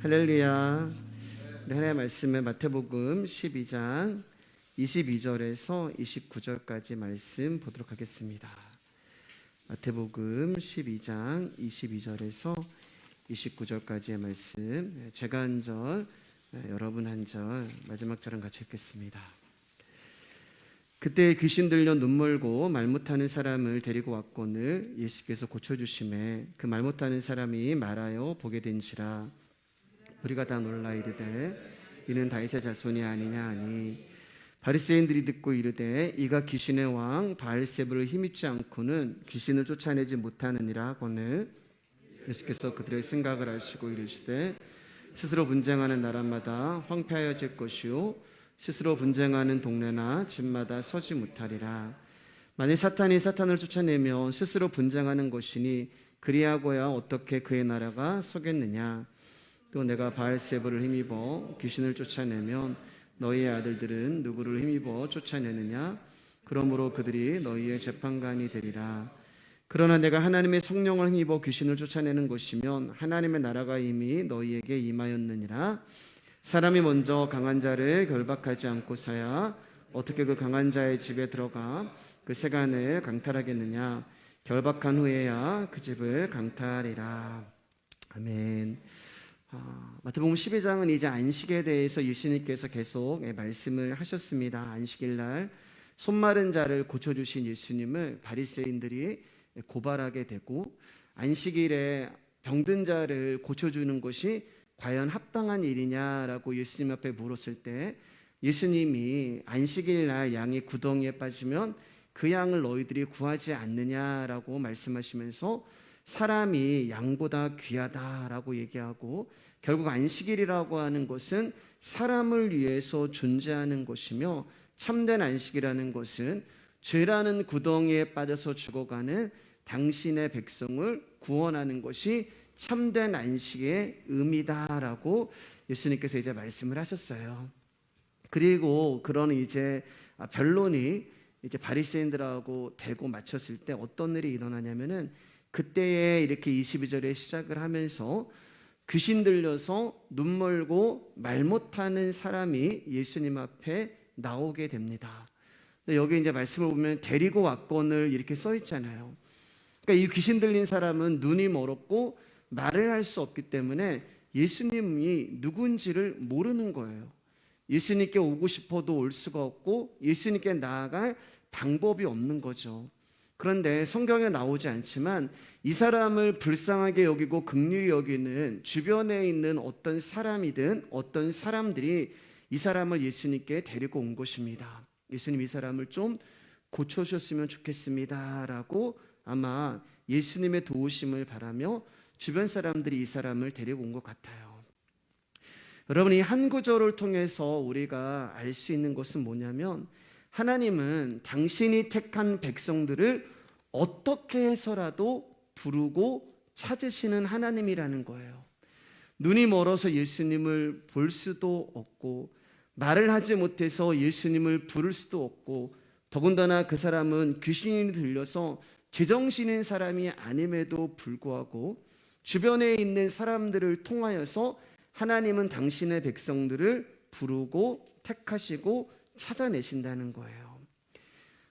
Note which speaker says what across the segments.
Speaker 1: 할렐루야. 하나님의 말씀은 마태복음 12장 22절에서 29절까지 말씀 보도록 하겠습니다. 마태복음 12장 22절에서 29절까지의 말씀, 제가 한 절, 여러분 한 절, 마지막 절은 같이 읽겠습니다. 그때 귀신 들려 눈멀고 말 못하는 사람을 데리고 왔거늘 예수께서 고쳐주심에 그 말 못하는 사람이 말하여 보게 된지라. 우리가 다 놀라 이르되 이는 다윗의 자손이 아니냐 하니, 바리새인들이 듣고 이르되 이가 귀신의 왕 바알세불을 힘입지 않고는 귀신을 쫓아내지 못하느니라 하거늘 예수께서 그들의 생각을 아시고 이르시되 스스로 분쟁하는 나라마다 황폐하여질 것이요 스스로 분쟁하는 동네나 집마다 서지 못하리라. 만일 사탄이 사탄을 쫓아내면 스스로 분쟁하는 것이니 그리하고야 어떻게 그의 나라가 서겠느냐. 또 내가 바알세불을 힘입어 귀신을 쫓아내면 너희의 아들들은 누구를 힘입어 쫓아내느냐. 그러므로 그들이 너희의 재판관이 되리라. 그러나 내가 하나님의 성령을 힘입어 귀신을 쫓아내는 것이면 하나님의 나라가 이미 너희에게 임하였느니라. 사람이 먼저 강한 자를 결박하지 않고서야 어떻게 그 강한 자의 집에 들어가 그 세간을 강탈하겠느냐. 결박한 후에야 그 집을 강탈하리라. 아멘. 마태복음 12장은 이제 안식에 대해서 예수님께서 계속 말씀을 하셨습니다. 안식일 날 손마른 자를 고쳐주신 예수님을 바리새인들이 고발하게 되고, 안식일에 병든 자를 고쳐주는 것이 과연 합당한 일이냐라고 예수님 앞에 물었을 때, 예수님이 안식일 날 양이 구덩이에 빠지면 그 양을 너희들이 구하지 않느냐라고 말씀하시면서 사람이 양보다 귀하다라고 얘기하고, 결국 안식일이라고 하는 것은 사람을 위해서 존재하는 것이며, 참된 안식이라는 것은 죄라는 구덩이에 빠져서 죽어가는 당신의 백성을 구원하는 것이 참된 안식의 의미다라고 예수님께서 이제 말씀을 하셨어요. 그리고 그런 이제 변론이 이제 바리새인들하고 대고 맞췄을 때 어떤 일이 일어나냐면은, 그때에 이렇게 22절에 시작을 하면서 귀신 들려서 눈멀고 말 못하는 사람이 예수님 앞에 나오게 됩니다. 여기 이제 말씀을 보면 데리고 왔거늘 이렇게 써 있잖아요. 그러니까 이 귀신 들린 사람은 눈이 멀었고 말을 할 수 없기 때문에 예수님이 누군지를 모르는 거예요. 예수님께 오고 싶어도 올 수가 없고 예수님께 나아갈 방법이 없는 거죠. 그런데 성경에 나오지 않지만 이 사람을 불쌍하게 여기고 긍휼히 여기는 주변에 있는 어떤 사람이든 어떤 사람들이 이 사람을 예수님께 데리고 온 것입니다. 예수님, 이 사람을 좀 고쳐주셨으면 좋겠습니다 라고 아마 예수님의 도우심을 바라며 주변 사람들이 이 사람을 데리고 온 것 같아요. 여러분, 이 한 구절을 통해서 우리가 알 수 있는 것은 뭐냐면, 하나님은 당신이 택한 백성들을 어떻게 해서라도 부르고 찾으시는 하나님이라는 거예요. 눈이 멀어서 예수님을 볼 수도 없고 말을 하지 못해서 예수님을 부를 수도 없고, 더군다나 그 사람은 귀신이 들려서 제정신인 사람이 아님에도 불구하고 주변에 있는 사람들을 통하여서 하나님은 당신의 백성들을 부르고 택하시고 찾아내신다는 거예요.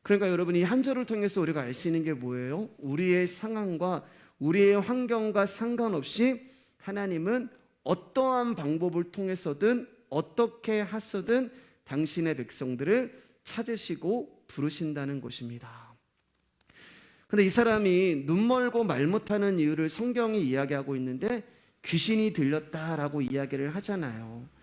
Speaker 1: 그러니까 여러분, 이 한 절을 통해서 우리가 알 수 있는 게 뭐예요? 우리의 상황과 우리의 환경과 상관없이 하나님은 어떠한 방법을 통해서든 어떻게 하서든 당신의 백성들을 찾으시고 부르신다는 것입니다. 그런데 이 사람이 눈멀고 말 못하는 이유를 성경이 이야기하고 있는데 귀신이 들렸다라고 이야기를 하잖아요.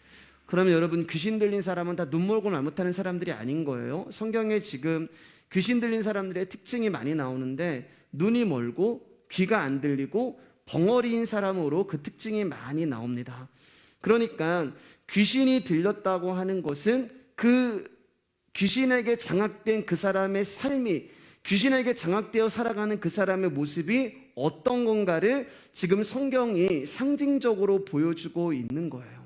Speaker 1: 그러면 여러분, 귀신 들린 사람은 다 눈멀고 말 못하는 사람들이 아닌 거예요. 성경에 지금 귀신 들린 사람들의 특징이 많이 나오는데, 눈이 멀고 귀가 안 들리고 벙어리인 사람으로 그 특징이 많이 나옵니다. 그러니까 귀신이 들렸다고 하는 것은 그 귀신에게 장악된 그 사람의 삶이, 귀신에게 장악되어 살아가는 그 사람의 모습이 어떤 건가를 지금 성경이 상징적으로 보여주고 있는 거예요.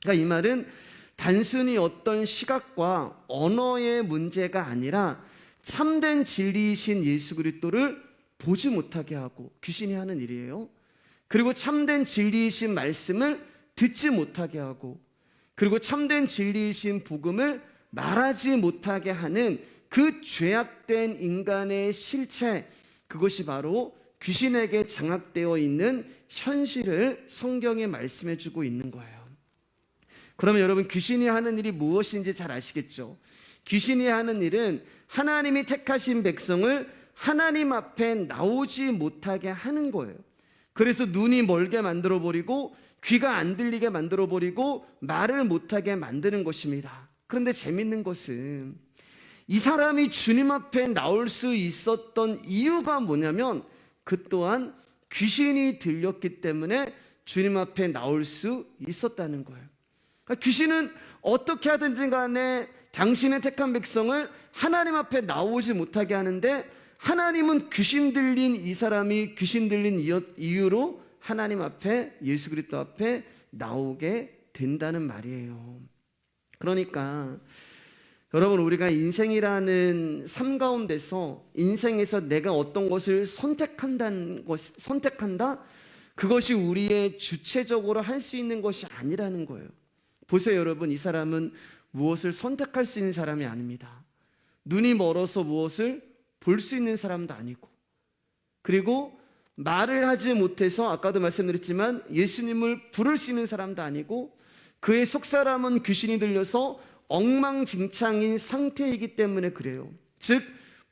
Speaker 1: 그러니까 이 말은 단순히 어떤 시각과 언어의 문제가 아니라 참된 진리이신 예수 그리스도를 보지 못하게 하고, 귀신이 하는 일이에요. 그리고 참된 진리이신 말씀을 듣지 못하게 하고, 그리고 참된 진리이신 복음을 말하지 못하게 하는 그 죄악된 인간의 실체, 그것이 바로 귀신에게 장악되어 있는 현실을 성경에 말씀해 주고 있는 거예요. 그러면 여러분, 귀신이 하는 일이 무엇인지 잘 아시겠죠? 귀신이 하는 일은 하나님이 택하신 백성을 하나님 앞에 나오지 못하게 하는 거예요. 그래서 눈이 멀게 만들어버리고 귀가 안 들리게 만들어버리고 말을 못하게 만드는 것입니다. 그런데 재밌는 것은 이 사람이 주님 앞에 나올 수 있었던 이유가 뭐냐면, 그 또한 귀신이 들렸기 때문에 주님 앞에 나올 수 있었다는 거예요. 그러니까 귀신은 어떻게 하든지 간에 당신의 택한 백성을 하나님 앞에 나오지 못하게 하는데, 하나님은 귀신 들린 이 사람이 귀신 들린 이유로 하나님 앞에, 예수 그리스도 앞에 나오게 된다는 말이에요. 그러니까 여러분, 우리가 인생이라는 삶 가운데서 인생에서 내가 어떤 것을 선택한다, 그것이 우리의 주체적으로 할 수 있는 것이 아니라는 거예요. 보세요 여러분, 이 사람은 무엇을 선택할 수 있는 사람이 아닙니다. 눈이 멀어서 무엇을 볼 수 있는 사람도 아니고, 그리고 말을 하지 못해서 아까도 말씀드렸지만 예수님을 부를 수 있는 사람도 아니고, 그의 속사람은 귀신이 들려서 엉망진창인 상태이기 때문에 그래요. 즉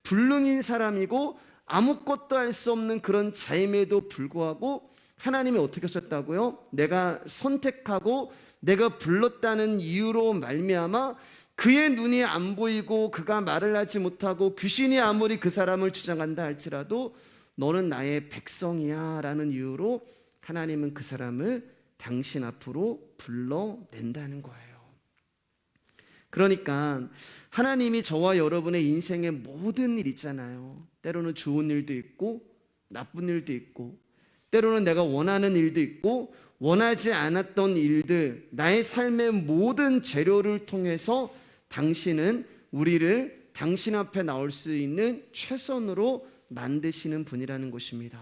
Speaker 1: 불능인 사람이고 아무것도 할 수 없는 그런 자임에도 불구하고 하나님이 어떻게 하셨다고요? 내가 선택하고 내가 불렀다는 이유로 말미암아 그의 눈이 안 보이고 그가 말을 하지 못하고 귀신이 아무리 그 사람을 주장한다 할지라도 너는 나의 백성이야 라는 이유로 하나님은 그 사람을 당신 앞으로 불러낸다는 거예요. 그러니까 하나님이 저와 여러분의 인생의 모든 일 있잖아요. 때로는 좋은 일도 있고 나쁜 일도 있고, 때로는 내가 원하는 일도 있고 원하지 않았던 일들, 나의 삶의 모든 재료를 통해서 당신은 우리를 당신 앞에 나올 수 있는 최선으로 만드시는 분이라는 것입니다.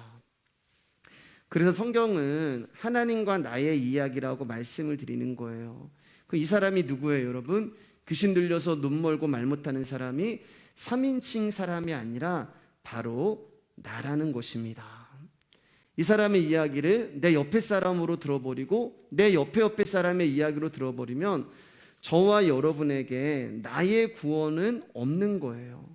Speaker 1: 그래서 성경은 하나님과 나의 이야기라고 말씀을 드리는 거예요. 이 사람이 누구예요 여러분? 귀신 들려서 눈 멀고 말 못하는 사람이 3인칭 사람이 아니라 바로 나라는 것입니다. 이 사람의 이야기를 내 옆에 사람으로 들어버리고 내 옆에 사람의 이야기로 들어버리면 저와 여러분에게 나의 구원은 없는 거예요.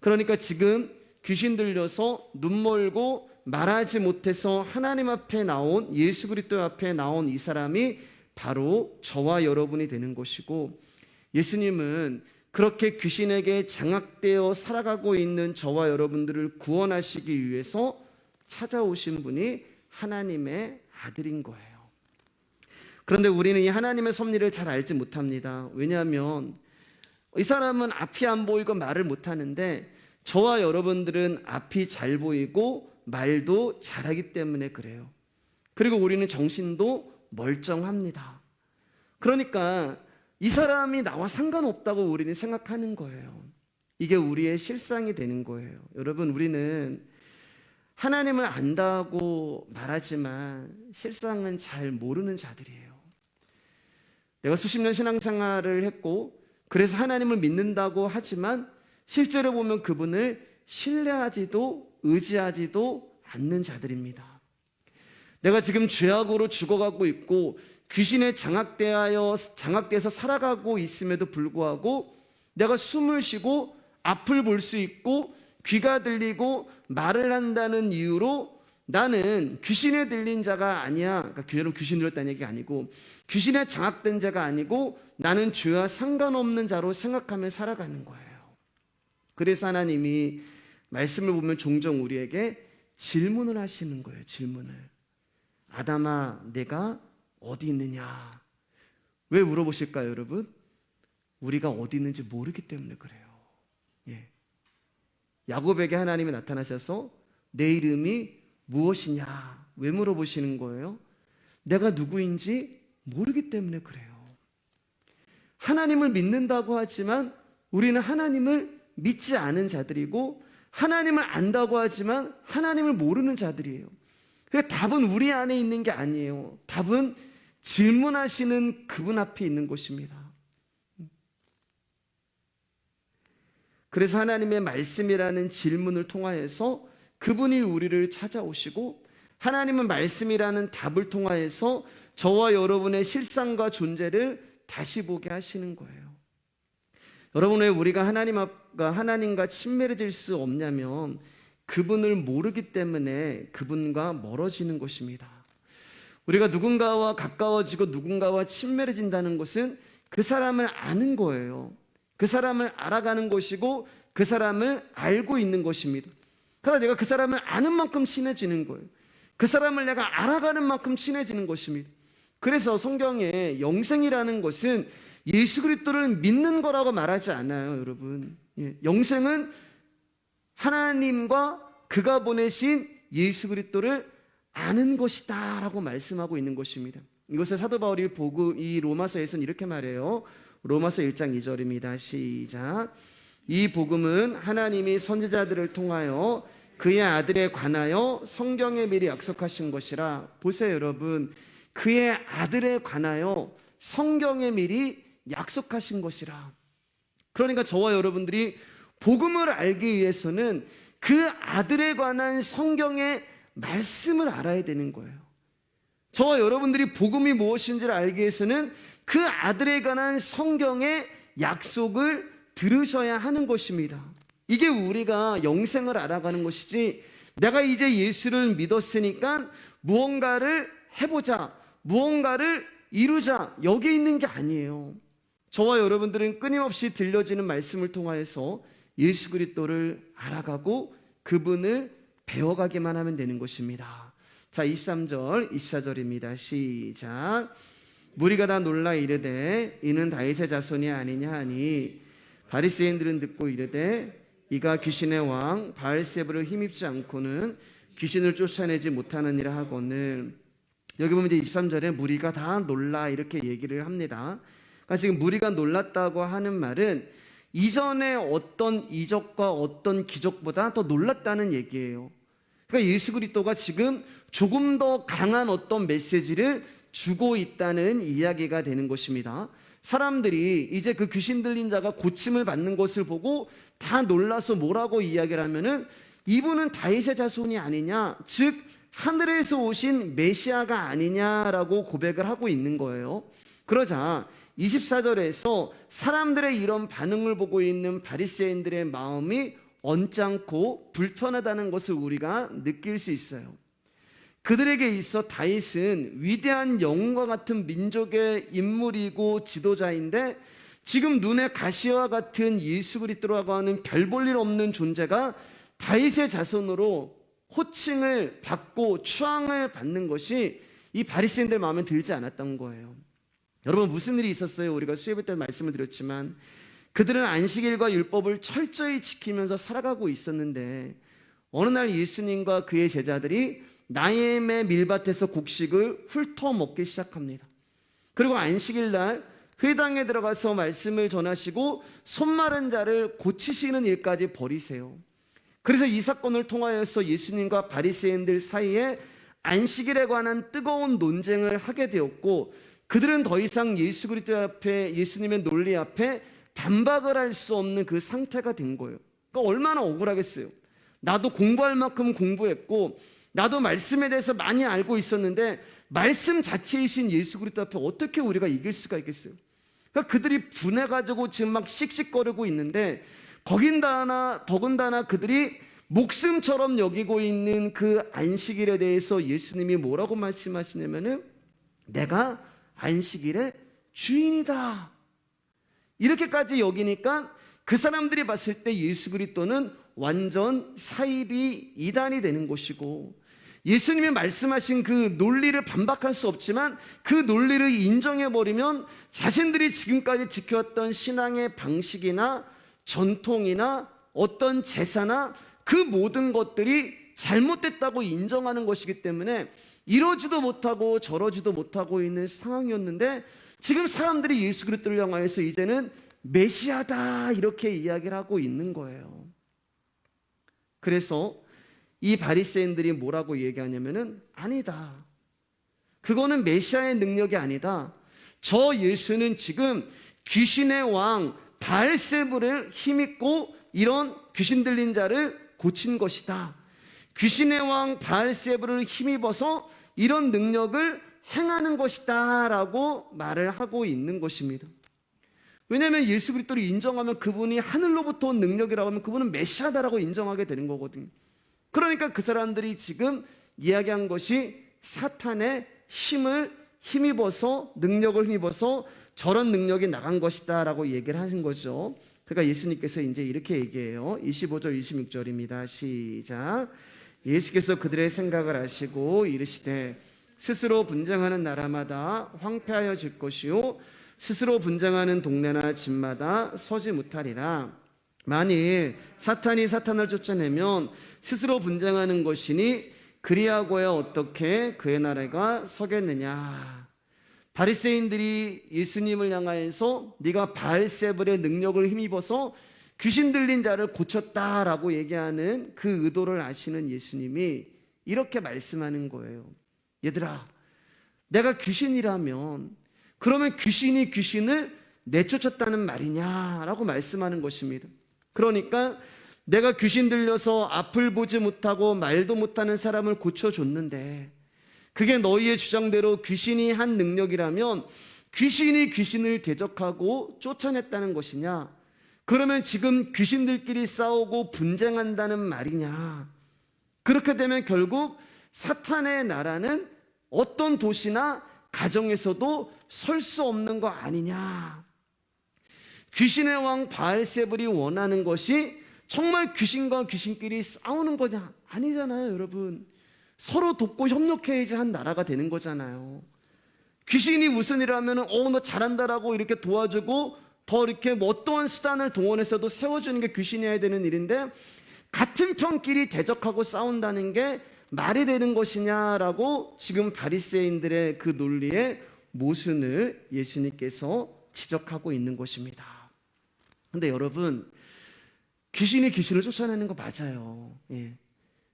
Speaker 1: 그러니까 지금 귀신 들려서 눈 멀고 말하지 못해서 하나님 앞에 나온, 예수 그리스도 앞에 나온 이 사람이 바로 저와 여러분이 되는 것이고, 예수님은 그렇게 귀신에게 장악되어 살아가고 있는 저와 여러분들을 구원하시기 위해서 찾아오신 분이 하나님의 아들인 거예요. 그런데 우리는 이 하나님의 섭리를 잘 알지 못합니다. 왜냐하면 이 사람은 앞이 안 보이고 말을 못하는데 저와 여러분들은 앞이 잘 보이고 말도 잘하기 때문에 그래요. 그리고 우리는 정신도 멀쩡합니다. 그러니까 이 사람이 나와 상관없다고 우리는 생각하는 거예요. 이게 우리의 실상이 되는 거예요. 여러분, 우리는 하나님을 안다고 말하지만 실상은 잘 모르는 자들이에요. 내가 수십 년 신앙생활을 했고 그래서 하나님을 믿는다고 하지만 실제로 보면 그분을 신뢰하지도 의지하지도 않는 자들입니다. 내가 지금 죄악으로 죽어가고 있고 귀신에 장악돼서 살아가고 있음에도 불구하고 내가 숨을 쉬고 앞을 볼 수 있고 귀가 들리고 말을 한다는 이유로 나는 귀신에 들린 자가 아니야. 그러니까 여러분, 귀신 들렸다는 얘기가 아니고 귀신에 장악된 자가 아니고 나는 죄와 상관없는 자로 생각하며 살아가는 거예요. 그래서 하나님이 말씀을 보면 종종 우리에게 질문을 하시는 거예요. 질문을. 아담아, 내가 어디 있느냐? 왜 물어보실까요, 여러분? 우리가 어디 있는지 모르기 때문에 그래요. 예. 야곱에게 하나님이 나타나셔서 내 이름이 무엇이냐? 왜 물어보시는 거예요? 내가 누구인지 모르기 때문에 그래요. 하나님을 믿는다고 하지만 우리는 하나님을 믿지 않은 자들이고 하나님을 안다고 하지만 하나님을 모르는 자들이에요. 그래서 답은 우리 안에 있는 게 아니에요. 답은 질문하시는 그분 앞에 있는 것입니다. 그래서 하나님의 말씀이라는 질문을 통하여서 그분이 우리를 찾아오시고, 하나님은 말씀이라는 답을 통하여서 저와 여러분의 실상과 존재를 다시 보게 하시는 거예요. 여러분, 왜 우리가 하나님과 친밀해질 수 없냐면 그분을 모르기 때문에 그분과 멀어지는 것입니다. 우리가 누군가와 가까워지고 누군가와 친밀해진다는 것은 그 사람을 아는 거예요. 그 사람을 알아가는 것이고 그 사람을 알고 있는 것입니다. 그러나 내가 그 사람을 아는 만큼 친해지는 거예요. 그 사람을 내가 알아가는 만큼 친해지는 것입니다. 그래서 성경에 영생이라는 것은 예수 그리스도를 믿는 거라고 말하지 않아요, 여러분. 영생은 하나님과 그가 보내신 예수 그리스도를 아는 것이다 라고 말씀하고 있는 것입니다. 이것을 사도 바울이 이 로마서에서는 이렇게 말해요. 로마서 1장 2절입니다. 시작. 이 복음은 하나님이 선지자들을 통하여 그의 아들에 관하여 성경에 미리 약속하신 것이라. 보세요, 여러분. 그의 아들에 관하여 성경에 미리 약속하신 것이라. 그러니까 저와 여러분들이 복음을 알기 위해서는 그 아들에 관한 성경의 말씀을 알아야 되는 거예요. 저와 여러분들이 복음이 무엇인지를 알기 위해서는 그 아들에 관한 성경의 약속을 들으셔야 하는 것입니다. 이게 우리가 영생을 알아가는 것이지, 내가 이제 예수를 믿었으니까 무언가를 해보자, 무언가를 이루자, 여기 있는 게 아니에요. 저와 여러분들은 끊임없이 들려지는 말씀을 통하여서 예수 그리스도를 알아가고 그분을 배워가기만 하면 되는 것입니다. 자, 23절, 24절입니다. 시작. 무리가 다 놀라 이르되 이는 다윗의 자손이 아니냐 하니 바리새인들은 듣고 이르되 이가 귀신의 왕 바알세불을 힘입지 않고는 귀신을 쫓아내지 못하느니라 하거늘. 여기 보면 이제 23절에 무리가 다 놀라 이렇게 얘기를 합니다. 그러니까 지금 무리가 놀랐다고 하는 말은 이전에 어떤 이적과 어떤 기적보다 더 놀랐다는 얘기예요. 그러니까 예수 그리스도가 지금 조금 더 강한 어떤 메시지를 주고 있다는 이야기가 되는 것입니다. 사람들이 이제 그 귀신 들린 자가 고침을 받는 것을 보고 다 놀라서 뭐라고 이야기를 하면은 이분은 다윗의 자손이 아니냐, 즉 하늘에서 오신 메시아가 아니냐라고 고백을 하고 있는 거예요. 그러자 24절에서 사람들의 이런 반응을 보고 있는 바리새인들의 마음이 언짢고 불편하다는 것을 우리가 느낄 수 있어요. 그들에게 있어 다윗은 위대한 영웅과 같은 민족의 인물이고 지도자인데, 지금 눈에 가시와 같은 예수 그리스도라고 하는 별 볼 일 없는 존재가 다윗의 자손으로 호칭을 받고 추앙을 받는 것이 이 바리새인들 마음에 들지 않았던 거예요. 여러분, 무슨 일이 있었어요? 우리가 수요일 때 말씀을 드렸지만 그들은 안식일과 율법을 철저히 지키면서 살아가고 있었는데, 어느 날 예수님과 그의 제자들이 나임의 밀밭에서 곡식을 훑어 먹기 시작합니다. 그리고 안식일 날 회당에 들어가서 말씀을 전하시고 손 마른 자를 고치시는 일까지 벌이세요. 그래서 이 사건을 통하여서 예수님과 바리새인들 사이에 안식일에 관한 뜨거운 논쟁을 하게 되었고, 그들은 더 이상 예수 그리스도 앞에, 예수님의 논리 앞에 반박을 할 수 없는 그 상태가 된 거예요. 그러니까 얼마나 억울하겠어요. 나도 공부할 만큼 공부했고 나도 말씀에 대해서 많이 알고 있었는데 말씀 자체이신 예수 그리스도 앞에 어떻게 우리가 이길 수가 있겠어요? 그러니까 그들이 분해가지고 지금 막 씩씩거리고 있는데, 더군다나 그들이 목숨처럼 여기고 있는 그 안식일에 대해서 예수님이 뭐라고 말씀하시냐면은 내가 안식일의 주인이다, 이렇게까지 여기니까 그 사람들이 봤을 때 예수 그리스도는 완전 사이비 이단이 되는 것이고, 예수님이 말씀하신 그 논리를 반박할 수 없지만 그 논리를 인정해버리면 자신들이 지금까지 지켜왔던 신앙의 방식이나 전통이나 어떤 제사나 그 모든 것들이 잘못됐다고 인정하는 것이기 때문에 이러지도 못하고 저러지도 못하고 있는 상황이었는데, 지금 사람들이 예수 그리스도를 향하여서 이제는 메시아다 이렇게 이야기를 하고 있는 거예요. 그래서 이 바리새인들이 뭐라고 얘기하냐면은 아니다, 그거는 메시아의 능력이 아니다. 저 예수는 지금 귀신의 왕 바알세불을 힘입고 이런 귀신 들린 자를 고친 것이다. 귀신의 왕 바알세불을 힘입어서 이런 능력을 행하는 것이다 라고 말을 하고 있는 것입니다. 왜냐하면 예수 그리스도를 인정하면 그분이 하늘로부터 온 능력이라고 하면 그분은 메시아다라고 인정하게 되는 거거든요. 그러니까 그 사람들이 지금 이야기한 것이 사탄의 힘을 힘입어서, 능력을 힘입어서 저런 능력이 나간 것이다 라고 얘기를 하신 거죠. 그러니까 예수님께서 이제 이렇게 얘기해요. 25절 26절입니다 시작. 예수께서 그들의 생각을 아시고 이르시되 스스로 분쟁하는 나라마다 황폐하여질 것이요 스스로 분쟁하는 동네나 집마다 서지 못하리라. 만일 사탄이 사탄을 쫓아내면 스스로 분쟁하는 것이니 그리하고야 어떻게 그의 나라가 서겠느냐. 바리새인들이 예수님을 향하여서 네가 바알세불의 능력을 힘입어서 귀신 들린 자를 고쳤다라고 얘기하는 그 의도를 아시는 예수님이 이렇게 말씀하는 거예요. 얘들아, 내가 귀신이라면 그러면 귀신이 귀신을 내쫓았다는 말이냐라고 말씀하는 것입니다. 그러니까 내가 귀신 들려서 앞을 보지 못하고 말도 못하는 사람을 고쳐줬는데 그게 너희의 주장대로 귀신이 한 능력이라면 귀신이 귀신을 대적하고 쫓아냈다는 것이냐? 그러면 지금 귀신들끼리 싸우고 분쟁한다는 말이냐? 그렇게 되면 결국 사탄의 나라는 어떤 도시나 가정에서도 설 수 없는 거 아니냐? 귀신의 왕 바알세불이 원하는 것이 정말 귀신과 귀신끼리 싸우는 거냐? 아니잖아요, 여러분. 서로 돕고 협력해야지 한 나라가 되는 거잖아요. 귀신이 무슨 일을 하면은 너 잘한다라고 이렇게 도와주고 더 이렇게 뭐 어떠한 수단을 동원해서도 세워주는 게 귀신이 해야 되는 일인데 같은 편끼리 대적하고 싸운다는 게 말이 되는 것이냐라고 지금 바리새인들의 그 논리의 모순을 예수님께서 지적하고 있는 것입니다. 근데 여러분, 귀신이 귀신을 쫓아내는 거 맞아요. 예.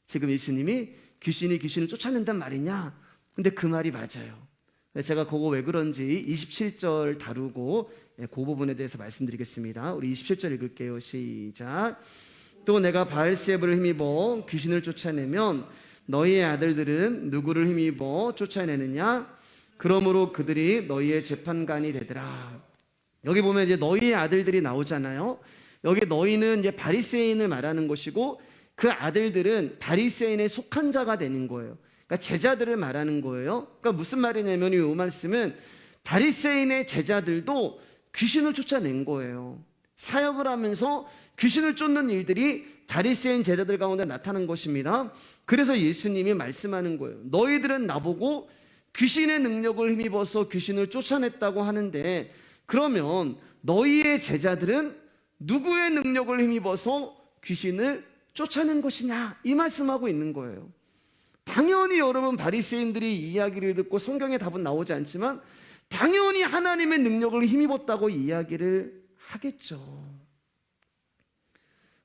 Speaker 1: 지금 예수님이 귀신이 귀신을 쫓아낸단 말이냐? 근데 그 말이 맞아요. 제가 그거 왜 그런지 27절 다루고 그 부분에 대해서 말씀드리겠습니다. 우리 27절 읽을게요. 시작. 또 내가 바알세불을 힘입어 귀신을 쫓아내면 너희의 아들들은 누구를 힘입어 쫓아내느냐? 그러므로 그들이 너희의 재판관이 되더라. 여기 보면 이제 너희의 아들들이 나오잖아요. 여기 너희는 이제 바리새인을 말하는 것이고 그 아들들은 바리새인에 속한 자가 되는 거예요. 그러니까 제자들을 말하는 거예요. 그러니까 무슨 말이냐면 이 말씀은 바리새인의 제자들도 귀신을 쫓아낸 거예요. 사역을 하면서 귀신을 쫓는 일들이 바리새인 제자들 가운데 나타난 것입니다. 그래서 예수님이 말씀하는 거예요. 너희들은 나보고 귀신의 능력을 힘입어서 귀신을 쫓아냈다고 하는데 그러면 너희의 제자들은 누구의 능력을 힘입어서 귀신을 쫓아낸 것이냐? 이 말씀하고 있는 거예요. 당연히 여러분 바리새인들이 이 이야기를 듣고 성경에 답은 나오지 않지만 당연히 하나님의 능력을 힘입었다고 이야기를 하겠죠.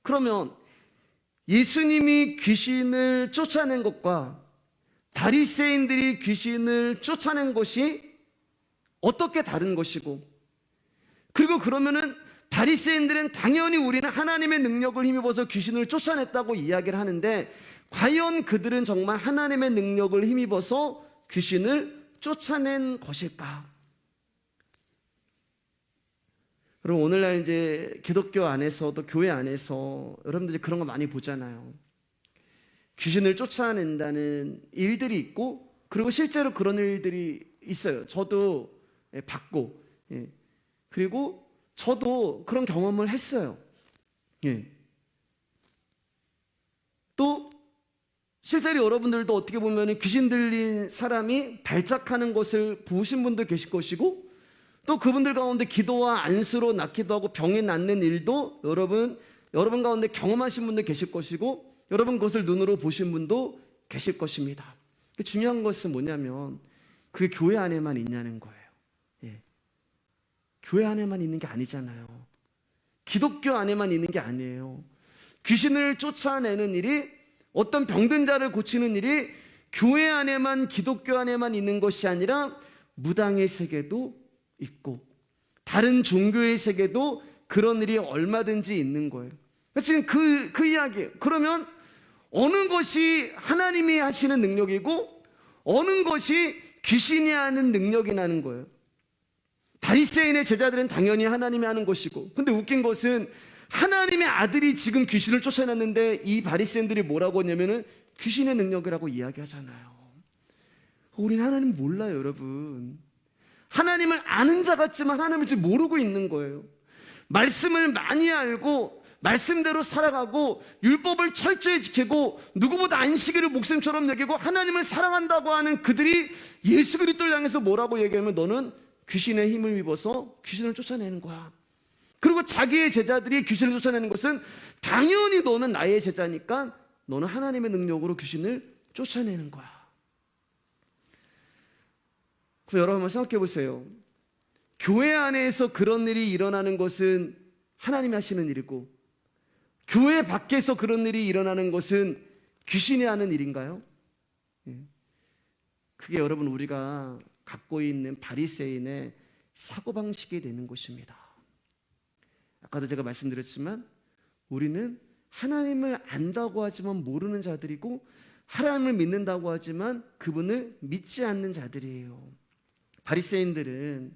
Speaker 1: 그러면 예수님이 귀신을 쫓아낸 것과 바리새인들이 귀신을 쫓아낸 것이 어떻게 다른 것이고, 그리고 그러면은 바리새인들은 당연히 우리는 하나님의 능력을 힘입어서 귀신을 쫓아냈다고 이야기를 하는데 과연 그들은 정말 하나님의 능력을 힘입어서 귀신을 쫓아낸 것일까? 그럼 오늘날 이제 기독교 안에서도 교회 안에서 여러분들이 그런 거 많이 보잖아요. 귀신을 쫓아낸다는 일들이 있고 그리고 실제로 그런 일들이 있어요. 저도 봤고 그리고 저도 그런 경험을 했어요. 또 실제로 여러분들도 어떻게 보면 귀신 들린 사람이 발작하는 것을 보신 분도 계실 것이고 또 그분들 가운데 기도와 안수로 낫기도 하고 병이 낫는 일도 여러분 가운데 경험하신 분도 계실 것이고 여러분 그것을 눈으로 보신 분도 계실 것입니다. 중요한 것은 뭐냐면 그게 교회 안에만 있냐는 거예요. 교회 안에만 있는 게 아니잖아요. 기독교 안에만 있는 게 아니에요. 귀신을 쫓아내는 일이, 어떤 병든 자를 고치는 일이 교회 안에만, 기독교 안에만 있는 것이 아니라 무당의 세계도 있고 다른 종교의 세계도 그런 일이 얼마든지 있는 거예요. 지금 그 이야기예요. 그러면 어느 것이 하나님이 하시는 능력이고 어느 것이 귀신이 하는 능력이라는 거예요. 바리새인의 제자들은 당연히 하나님이 하는 것이고, 근데 웃긴 것은 하나님의 아들이 지금 귀신을 쫓아냈는데 이 바리새인들이 뭐라고 하냐면은 귀신의 능력이라고 이야기하잖아요. 우리는 하나님 몰라요, 여러분. 하나님을 아는 자 같지만 하나님을 지금 모르고 있는 거예요. 말씀을 많이 알고 말씀대로 살아가고 율법을 철저히 지키고 누구보다 안식일을 목숨처럼 여기고 하나님을 사랑한다고 하는 그들이 예수 그리스도를 향해서 뭐라고 얘기하면 너는 귀신의 힘을 입어서 귀신을 쫓아내는 거야. 그리고 자기의 제자들이 귀신을 쫓아내는 것은 당연히 너는 나의 제자니까 너는 하나님의 능력으로 귀신을 쫓아내는 거야. 그럼 여러분 한번 생각해 보세요. 교회 안에서 그런 일이 일어나는 것은 하나님이 하시는 일이고 교회 밖에서 그런 일이 일어나는 것은 귀신이 하는 일인가요? 그게 여러분 우리가 갖고 있는 바리새인의 사고방식이 되는 것입니다. 아까도 제가 말씀드렸지만 우리는 하나님을 안다고 하지만 모르는 자들이고 하나님을 믿는다고 하지만 그분을 믿지 않는 자들이에요. 바리새인들은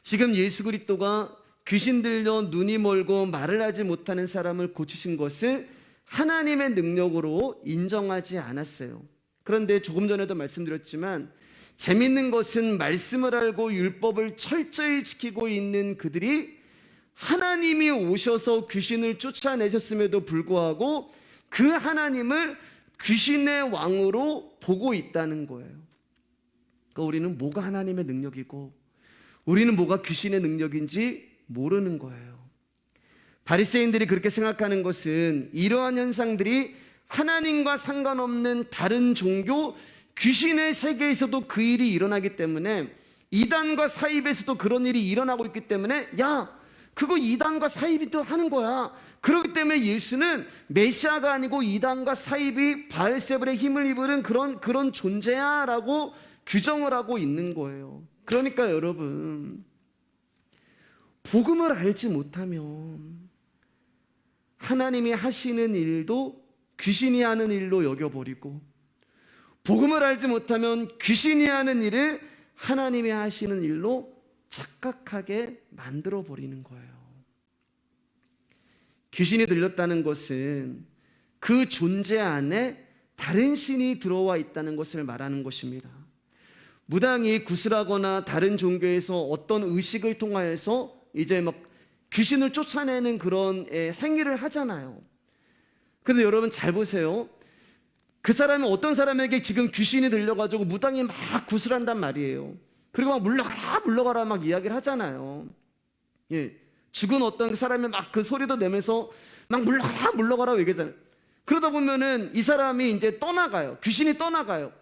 Speaker 1: 지금 예수 그리스도가 귀신 들려 눈이 멀고 말을 하지 못하는 사람을 고치신 것을 하나님의 능력으로 인정하지 않았어요. 그런데 조금 전에도 말씀드렸지만 재밌는 것은 말씀을 알고 율법을 철저히 지키고 있는 그들이 하나님이 오셔서 귀신을 쫓아내셨음에도 불구하고 그 하나님을 귀신의 왕으로 보고 있다는 거예요. 그러니까 우리는 뭐가 하나님의 능력이고 우리는 뭐가 귀신의 능력인지 모르는 거예요. 바리새인들이 그렇게 생각하는 것은 이러한 현상들이 하나님과 상관없는 다른 종교, 귀신의 세계에서도 그 일이 일어나기 때문에 이단과 사입에서도 그런 일이 일어나고 있기 때문에 야, 그거 이단과 사입이 또 하는 거야. 그렇기 때문에 예수는 메시아가 아니고 이단과 사입이 바알세불의 힘을 입은 그런 존재야 라고 규정을 하고 있는 거예요. 그러니까 여러분, 복음을 알지 못하면 하나님이 하시는 일도 귀신이 하는 일로 여겨버리고 복음을 알지 못하면 귀신이 하는 일을 하나님이 하시는 일로 착각하게 만들어버리는 거예요. 귀신이 들렸다는 것은 그 존재 안에 다른 신이 들어와 있다는 것을 말하는 것입니다. 무당이 구슬하거나 다른 종교에서 어떤 의식을 통하여서 이제 막 귀신을 쫓아내는 그런 행위를 하잖아요. 그런데 여러분 잘 보세요. 그 사람이 어떤 사람에게 지금 귀신이 들려가지고 무당이 막 구슬한단 말이에요. 그리고 막 물러가라 막 이야기를 하잖아요. 예, 죽은 어떤 사람이 막 그 소리도 내면서 막 물러가라 얘기하잖아요. 그러다 보면은 이 사람이 이제 떠나가요. 귀신이 떠나가요.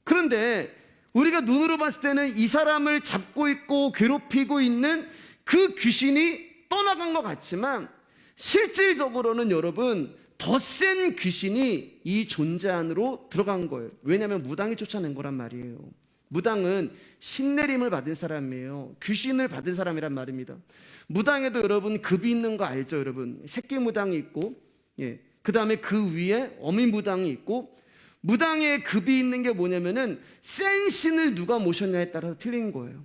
Speaker 1: 그런데 우리가 눈으로 봤을 때는 이 사람을 잡고 있고 괴롭히고 있는 그 귀신이 떠나간 것 같지만 실질적으로는 여러분 더 센 귀신이 이 존재 안으로 들어간 거예요. 왜냐하면 무당이 쫓아낸 거란 말이에요. 무당은 신내림을 받은 사람이에요. 귀신을 받은 사람이란 말입니다. 무당에도 여러분 급이 있는 거 알죠, 여러분? 새끼 무당이 있고, 그 다음에 그 위에 어미 무당이 있고, 무당의 급이 있는 게 뭐냐면은 센 신을 누가 모셨냐에 따라서 틀린 거예요.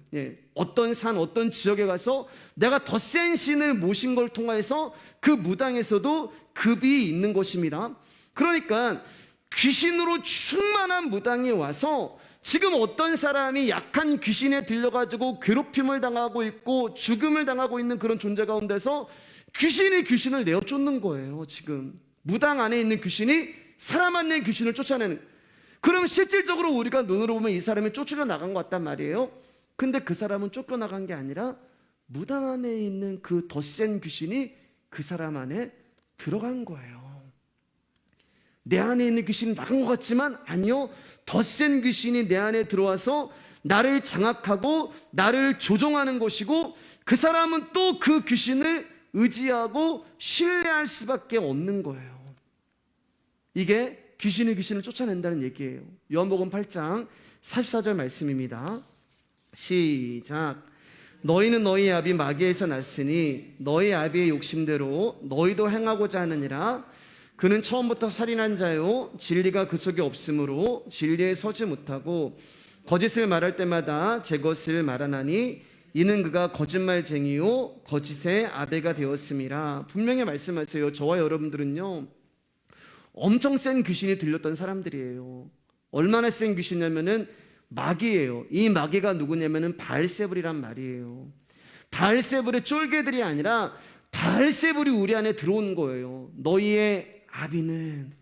Speaker 1: 어떤 산, 어떤 지역에 가서 내가 더 센 신을 모신 걸 통해서 그 무당에서도 급이 있는 것입니다. 그러니까 귀신으로 충만한 무당이 와서 지금 어떤 사람이 약한 귀신에 들려가지고 괴롭힘을 당하고 있고 죽음을 당하고 있는 그런 존재 가운데서 귀신이 귀신을 내어 쫓는 거예요. 지금 무당 안에 있는 귀신이 사람 안에 있는 귀신을 쫓아내는. 그럼 실질적으로 우리가 눈으로 보면 이 사람이 쫓겨나간 것 같단 말이에요. 근데 그 사람은 쫓겨나간 게 아니라 무당 안에 있는 그 더 센 귀신이 그 사람 안에 들어간 거예요. 내 안에 있는 귀신이 나간 것 같지만 아니요, 더 센 귀신이 내 안에 들어와서 나를 장악하고 나를 조종하는 것이고 그 사람은 또 그 귀신을 의지하고 신뢰할 수밖에 없는 거예요. 이게 귀신을 쫓아낸다는 얘기예요. 요한복음 8장 44절 말씀입니다. 시작. 너희는 너희 아비 마귀에서 났으니 너희 아비의 욕심대로 너희도 행하고자 하느니라. 그는 처음부터 살인한 자요 진리가 그 속에 없으므로 진리에 서지 못하고 거짓을 말할 때마다 제 것을 말하나니 이는 그가 거짓말쟁이요 거짓의 아베가 되었음이라. 분명히 말씀하세요. 저와 여러분들은요 엄청 센 귀신이 들렸던 사람들이에요. 얼마나 센 귀신이냐면은 마귀예요. 이 마귀가 누구냐면은 바알세불이란 말이에요. 바알세불의 쫄개들이 아니라 바알세불이 우리 안에 들어온 거예요. 너희의 아비는,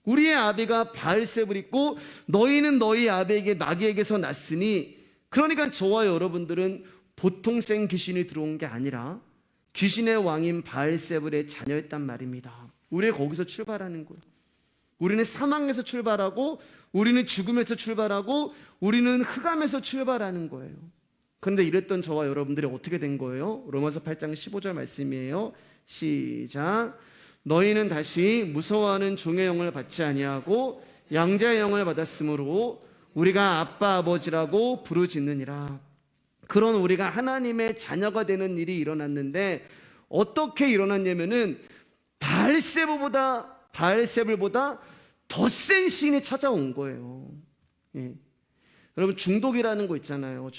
Speaker 1: 우리의 아비가 바알세불 있고 너희는 너희 아비에게 마귀에게서 났으니, 그러니까 저와 여러분들은 보통 센 귀신이 들어온 게 아니라 귀신의 왕인 바알세불의 자녀였단 말입니다. 우리가 거기서 출발하는 거예요. 우리는 사망에서 출발하고 우리는 죽음에서 출발하고 우리는 흑암에서 출발하는 거예요. 그런데 이랬던 저와 여러분들이 어떻게 된 거예요? 로마서 8장 15절 말씀이에요. 시작. 너희는 다시 무서워하는 종의 영을 받지 아니하고 양자의 영을 받았으므로 우리가 아빠 아버지라고 부르짖느니라. 그런 우리가 하나님의 자녀가 되는 일이 일어났는데 어떻게 일어났냐면은 바알세불보다 더 센 신이 찾아온 거예요. 예. 여러분 중독이라는 거 있잖아요.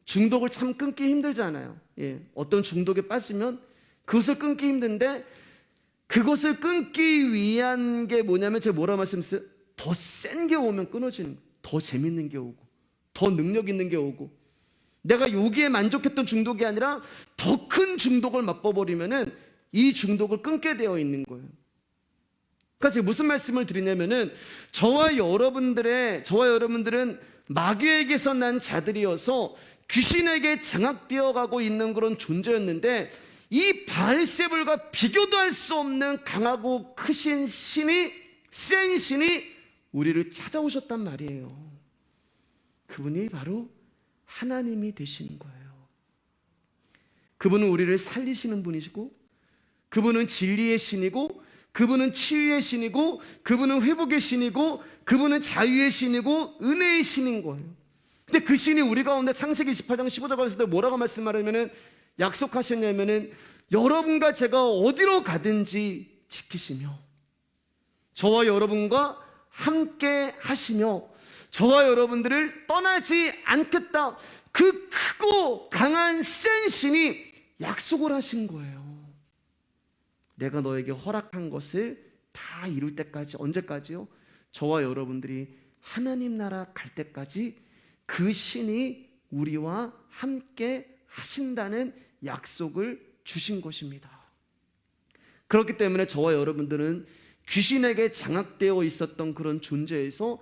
Speaker 1: 중독을 참 끊기 힘들잖아요. 예. 어떤 중독에 빠지면 그것을 끊기 힘든데 그것을 끊기 위한 게 뭐냐면 제가 뭐라 말씀드렸어요? 더 센 게 오면 끊어지는 거예요. 더 재밌는 게 오고 더 능력 있는 게 오고, 내가 여기에 만족했던 중독이 아니라 더 큰 중독을 맛봐버리면은 이 중독을 끊게 되어 있는 거예요. 그러니까 제가 무슨 말씀을 드리냐면은 저와 여러분들은 마귀에게서 난 자들이어서 귀신에게 장악되어 가고 있는 그런 존재였는데 이 바알세불과 비교도 할 수 없는 강하고 크신 신이, 센 신이 우리를 찾아오셨단 말이에요. 그분이 바로 하나님이 되시는 거예요. 그분은 우리를 살리시는 분이시고, 그분은 진리의 신이고, 그분은 치유의 신이고, 그분은 회복의 신이고, 그분은 자유의 신이고 은혜의 신인 거예요. 근데 그 신이 우리 가운데 창세기 28장 15절 가서 뭐라고 말씀하냐면은 약속하셨냐면은 여러분과 제가 어디로 가든지 지키시며 저와 여러분과 함께 하시며 저와 여러분들을 떠나지 않겠다. 그 크고 강한 센 신이 약속을 하신 거예요. 내가 너에게 허락한 것을 다 이룰 때까지, 언제까지요? 저와 여러분들이 하나님 나라 갈 때까지 그 신이 우리와 함께 하신다는 약속을 주신 것입니다. 그렇기 때문에 저와 여러분들은 귀신에게 장악되어 있었던 그런 존재에서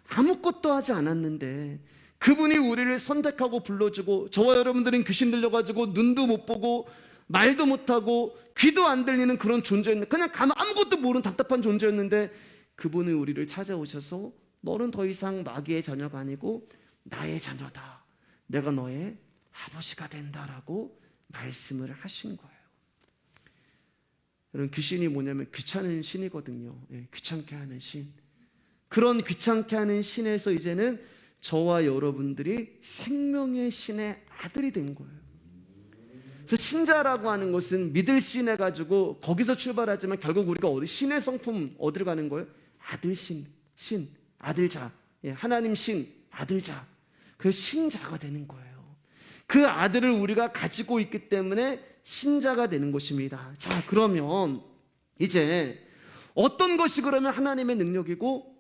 Speaker 1: 아무것도 하지 않았는데 그분이 우리를 선택하고 불러주고, 저와 여러분들은 귀신 들려가지고 눈도 못 보고 말도 못하고 귀도 안 들리는 그런 존재였는데, 그냥 가면 아무것도 모르는 답답한 존재였는데 그분이 우리를 찾아오셔서 너는 더 이상 마귀의 자녀가 아니고 나의 자녀다. 내가 너의 아버지가 된다라고 말씀을 하신 거예요. 여러분, 귀신이 뭐냐면 귀찮은 신이거든요. 예, 귀찮게 하는 신. 그런 귀찮게 하는 신에서 이제는 저와 여러분들이 생명의 신의 아들이 된 거예요. 그래서 신자라고 하는 것은 믿을 신 해가지고 거기서 출발하지만 결국 우리가 어디 신의 성품 어디로 가는 거예요? 아들신, 신, 아들자. 예, 하나님 신, 아들자. 그 신자가 되는 거예요. 그 아들을 우리가 가지고 있기 때문에 신자가 되는 것입니다. 자, 그러면 이제 어떤 것이 그러면 하나님의 능력이고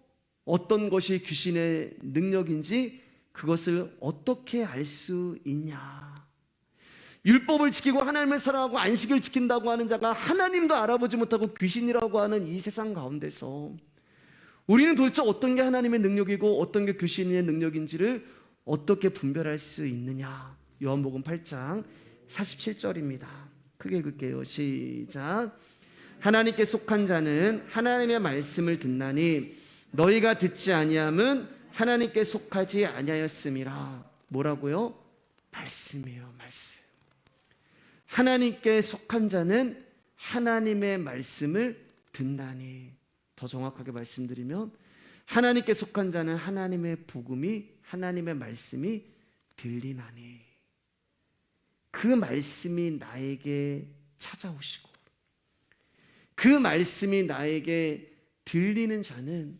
Speaker 1: 어떤 것이 귀신의 능력인지 그것을 어떻게 알 수 있냐? 율법을 지키고 하나님을 사랑하고 안식을 지킨다고 하는 자가 하나님도 알아보지 못하고 귀신이라고 하는 이 세상 가운데서 우리는 도대체 어떤 게 하나님의 능력이고 어떤 게 귀신의 능력인지를 어떻게 분별할 수 있느냐? 요한복음 8장 47절입니다. 크게 읽을게요. 시작. 하나님께 속한 자는 하나님의 말씀을 듣나니 너희가 듣지 아니함은 하나님께 속하지 아니하였음이라. 뭐라고요? 말씀이에요. 말씀. 하나님께 속한 자는 하나님의 말씀을 듣나니. 더 정확하게 말씀드리면 하나님께 속한 자는 하나님의 복음이, 하나님의 말씀이 들리나니, 그 말씀이 나에게 찾아오시고 그 말씀이 나에게 들리는 자는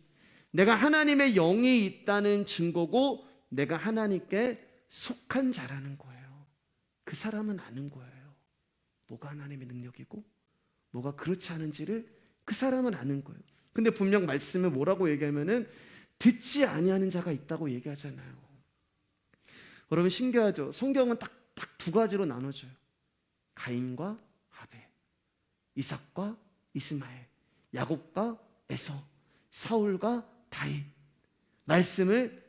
Speaker 1: 내가 하나님의 영이 있다는 증거고 내가 하나님께 속한 자라는 거예요. 그 사람은 아는 거예요. 뭐가 하나님의 능력이고 뭐가 그렇지 않은지를 그 사람은 아는 거예요. 근데 분명 말씀에 뭐라고 얘기하면은 듣지 아니하는 자가 있다고 얘기하잖아요. 여러분 신기하죠? 성경은 딱 두 가지로 나눠져요. 가인과 아벨, 이삭과 이스마엘, 야곱과 에서, 사울과 다윗. 말씀을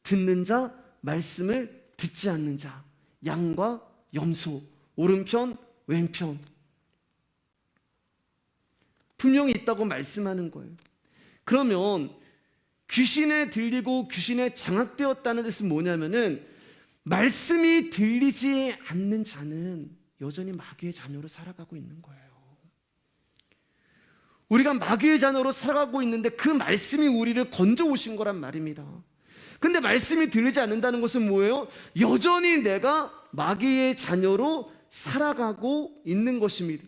Speaker 1: 듣는 자, 말씀을 듣지 않는 자, 양과 염소, 오른편, 왼편. 분명히 있다고 말씀하는 거예요. 그러면 귀신에 들리고 귀신에 장악되었다는 뜻은 뭐냐면은 말씀이 들리지 않는 자는 여전히 마귀의 자녀로 살아가고 있는 거예요. 우리가 마귀의 자녀로 살아가고 있는데 그 말씀이 우리를 건져오신 거란 말입니다. 근데 말씀이 들리지 않는다는 것은 뭐예요? 여전히 내가 마귀의 자녀로 살아가고 있는 것입니다.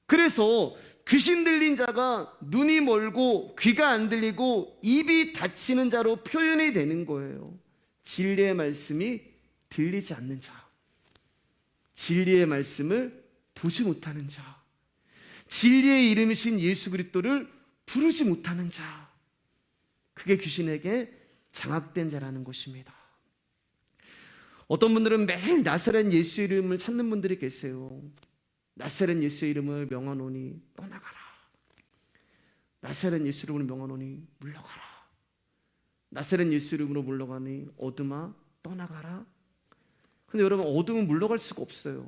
Speaker 1: 그래서 귀신 들린 자가 눈이 멀고 귀가 안 들리고 입이 닫히는 자로 표현이 되는 거예요. 진리의 말씀이 들리지 않는 자, 진리의 말씀을 보지 못하는 자, 진리의 이름이신 예수 그리스도를 부르지 못하는 자, 그게 귀신에게 장악된 자라는 것입니다. 어떤 분들은 매일 나사렛 예수 이름을 찾는 분들이 계세요. 나사렛 예수 이름을 명하노니 떠나가라. 나사렛 예수 이름으로 명하노니 물러가라. 나사렛 예수 이름으로 물러가니 어둠아 떠나가라. 근데 여러분 어둠은 물러갈 수가 없어요.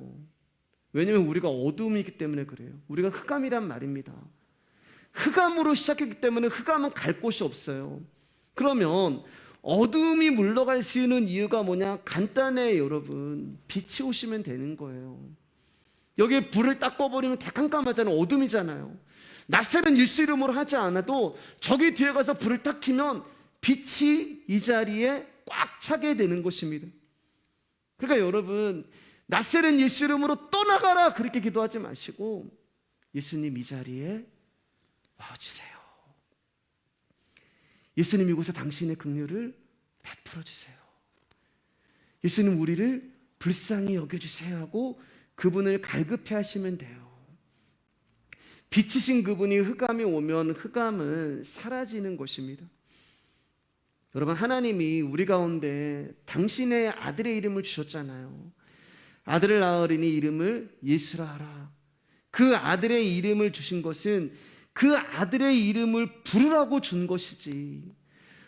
Speaker 1: 왜냐하면 우리가 어둠이기 때문에 그래요. 우리가 흑암이란 말입니다. 흑암으로 시작했기 때문에 흑암은 갈 곳이 없어요. 그러면 어둠이 물러갈 수 있는 이유가 뭐냐? 간단해요, 여러분. 빛이 오시면 되는 거예요. 여기에 불을 딱 꺼버리면 다 깜깜하잖아요. 어둠이잖아요. 낯설은 예수 이름으로 하지 않아도 저기 뒤에 가서 불을 딱 켜면 빛이 이 자리에 꽉 차게 되는 것입니다. 그러니까 여러분, 낯설은 예수 이름으로 떠나가라 그렇게 기도하지 마시고 예수님 이 자리에 와주세요. 예수님 이곳에 당신의 긍휼을 베풀어 주세요. 예수님 우리를 불쌍히 여겨주세요 하고 그분을 갈급해 하시면 돼요. 빛이신 그분이 흑암이 오면 흑암은 사라지는 것입니다. 여러분, 하나님이 우리 가운데 당신의 아들의 이름을 주셨잖아요. 아들을 낳으리니 이름을 예수라 하라. 그 아들의 이름을 주신 것은 그 아들의 이름을 부르라고 준 것이지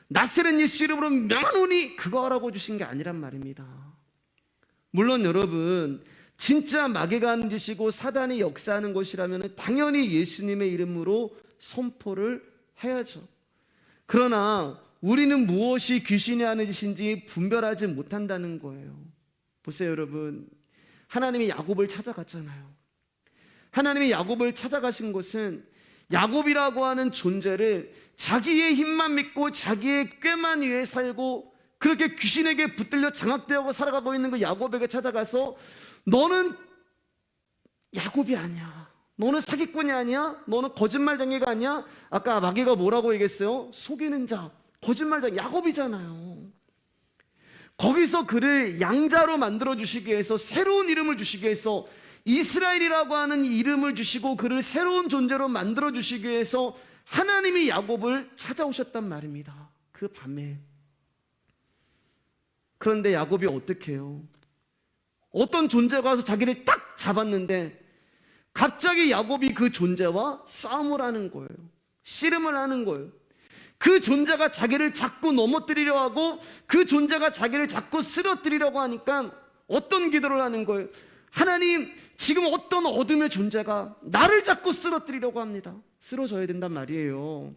Speaker 1: 낯설은 예수 이름으로 명하노니 그거 하라고 주신 게 아니란 말입니다. 물론 여러분, 진짜 마귀가 하는 짓이고 사단이 역사하는 것이라면 당연히 예수님의 이름으로 선포를 해야죠. 그러나 우리는 무엇이 귀신이 하는 짓인지 분별하지 못한다는 거예요. 보세요, 여러분. 하나님이 야곱을 찾아갔잖아요. 하나님이 야곱을 찾아가신 것은 야곱이라고 하는 존재를 자기의 힘만 믿고 자기의 꾀만 위해 살고 그렇게 귀신에게 붙들려 장악되어 살아가고 있는 그 야곱에게 찾아가서 너는 야곱이 아니야. 너는 사기꾼이 아니야. 너는 거짓말쟁이가 아니야. 아까 마귀가 뭐라고 얘기했어요? 속이는 자, 거짓말쟁이, 야곱이잖아요. 거기서 그를 양자로 만들어 주시기 위해서 새로운 이름을 주시기 위해서 이스라엘이라고 하는 이름을 주시고 그를 새로운 존재로 만들어 주시기 위해서 하나님이 야곱을 찾아오셨단 말입니다. 그 밤에. 그런데 야곱이 어떻게 해요? 어떤 존재가 와서 자기를 딱 잡았는데 갑자기 야곱이 그 존재와 싸움을 하는 거예요. 씨름을 하는 거예요. 그 존재가 자기를 자꾸 넘어뜨리려 하고 그 존재가 자기를 자꾸 쓰러뜨리려고 하니까 어떤 기도를 하는 거예요? 하나님, 지금 어떤 어둠의 존재가 나를 자꾸 쓰러뜨리려고 합니다. 쓰러져야 된단 말이에요.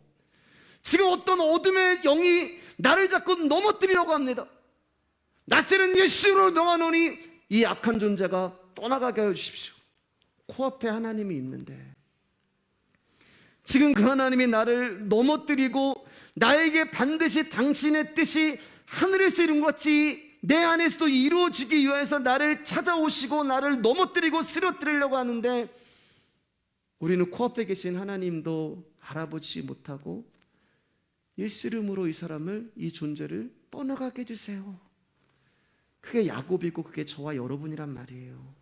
Speaker 1: 지금 어떤 어둠의 영이 나를 자꾸 넘어뜨리려고 합니다. 낯설은 예수로 명하노니 이 악한 존재가 떠나가게 하여 주십시오. 코앞에 하나님이 있는데 지금 그 하나님이 나를 넘어뜨리고 나에게 반드시 당신의 뜻이 하늘에서 이룬 것 같이 내 안에서도 이루어지기 위해서 나를 찾아오시고 나를 넘어뜨리고 쓰러뜨리려고 하는데, 우리는 코앞에 계신 하나님도 알아보지 못하고 예수 이름으로 이 사람을, 이 존재를 떠나가게 해주세요. 그게 야곱이고 그게 저와 여러분이란 말이에요.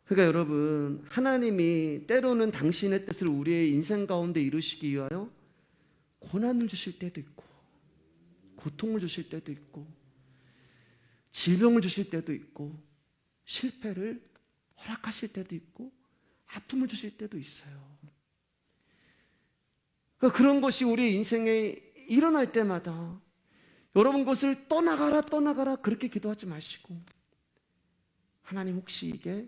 Speaker 1: 그러니까 여러분, 하나님이 때로는 당신의 뜻을 우리의 인생 가운데 이루시기 위하여 고난을 주실 때도 있고, 고통을 주실 때도 있고, 질병을 주실 때도 있고, 실패를 허락하실 때도 있고, 아픔을 주실 때도 있어요. 그러니까 그런 것이 우리 인생에 일어날 때마다 여러분, 것을 떠나가라 떠나가라 그렇게 기도하지 마시고, 하나님, 혹시 이게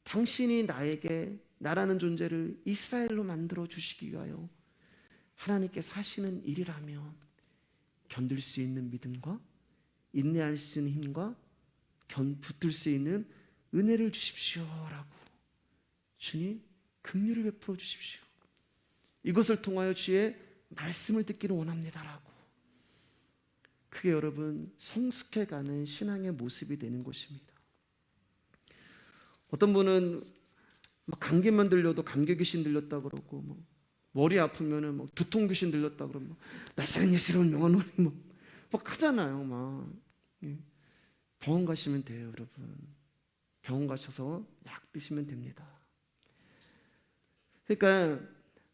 Speaker 1: 당신이 나에게, 나라는 존재를 이스라엘로 만들어 주시기 위하여 하나님께서 하시는 일이라면 견딜 수 있는 믿음과 인내할 수 있는 힘과 붙들 수 있는 은혜를 주십시오라고, 주님 긍휼을 베풀어 주십시오. 이것을 통하여 주의 말씀을 듣기를 원합니다라고. 그게 여러분 성숙해가는 신앙의 모습이 되는 것입니다. 어떤 분은 막 감기만 들려도 감기 귀신 들렸다 그러고, 뭐 머리 아프면은 뭐 두통 귀신 들렸다 그러면 낯선 예수로운 명언을 막 하잖아요. 막 병원 가시면 돼요, 여러분. 병원 가셔서 약 드시면 됩니다. 그러니까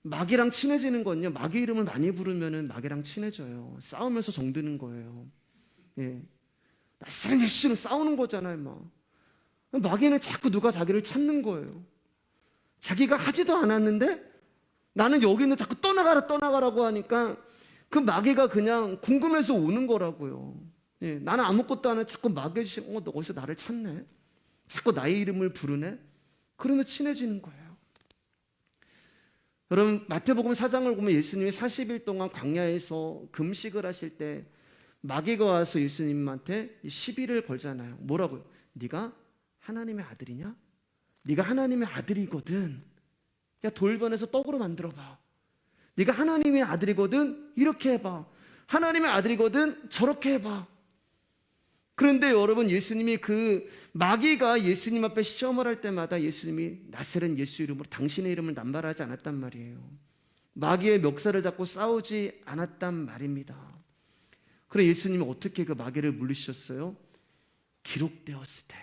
Speaker 1: 마귀랑 친해지는 건요, 마귀 이름을 많이 부르면은 마귀랑 친해져요. 싸우면서 정드는 거예요. 낯선 예수로 싸우는 거잖아요. 막 마귀는 자꾸 누가 자기를 찾는 거예요. 자기가 하지도 않았는데 나는 여기 있는 자꾸 떠나가라 떠나가라고 하니까 그 마귀가 그냥 궁금해서 오는 거라고요. 나는 아무것도 안 해. 자꾸 마귀가 너 어디서 나를 찾네, 자꾸 나의 이름을 부르네. 그러면 친해지는 거예요. 여러분, 마태복음 4장을 보면 예수님이 40일 동안 광야에서 금식을 하실 때 마귀가 와서 예수님한테 시비를 걸잖아요. 뭐라고요? 네가 하나님의 아들이냐? 네가 하나님의 아들이거든, 야 돌변해서 떡으로 만들어봐. 네가 하나님의 아들이거든, 이렇게 해봐. 하나님의 아들이거든, 저렇게 해봐. 그런데 여러분, 예수님이 그 마귀가 예수님 앞에 시험을 할 때마다 예수님이 낯설은 예수 이름으로 당신의 이름을 남발하지 않았단 말이에요. 마귀의 멱살을 잡고 싸우지 않았단 말입니다. 그래 예수님이 어떻게 그 마귀를 물리셨어요? 기록되었을 때,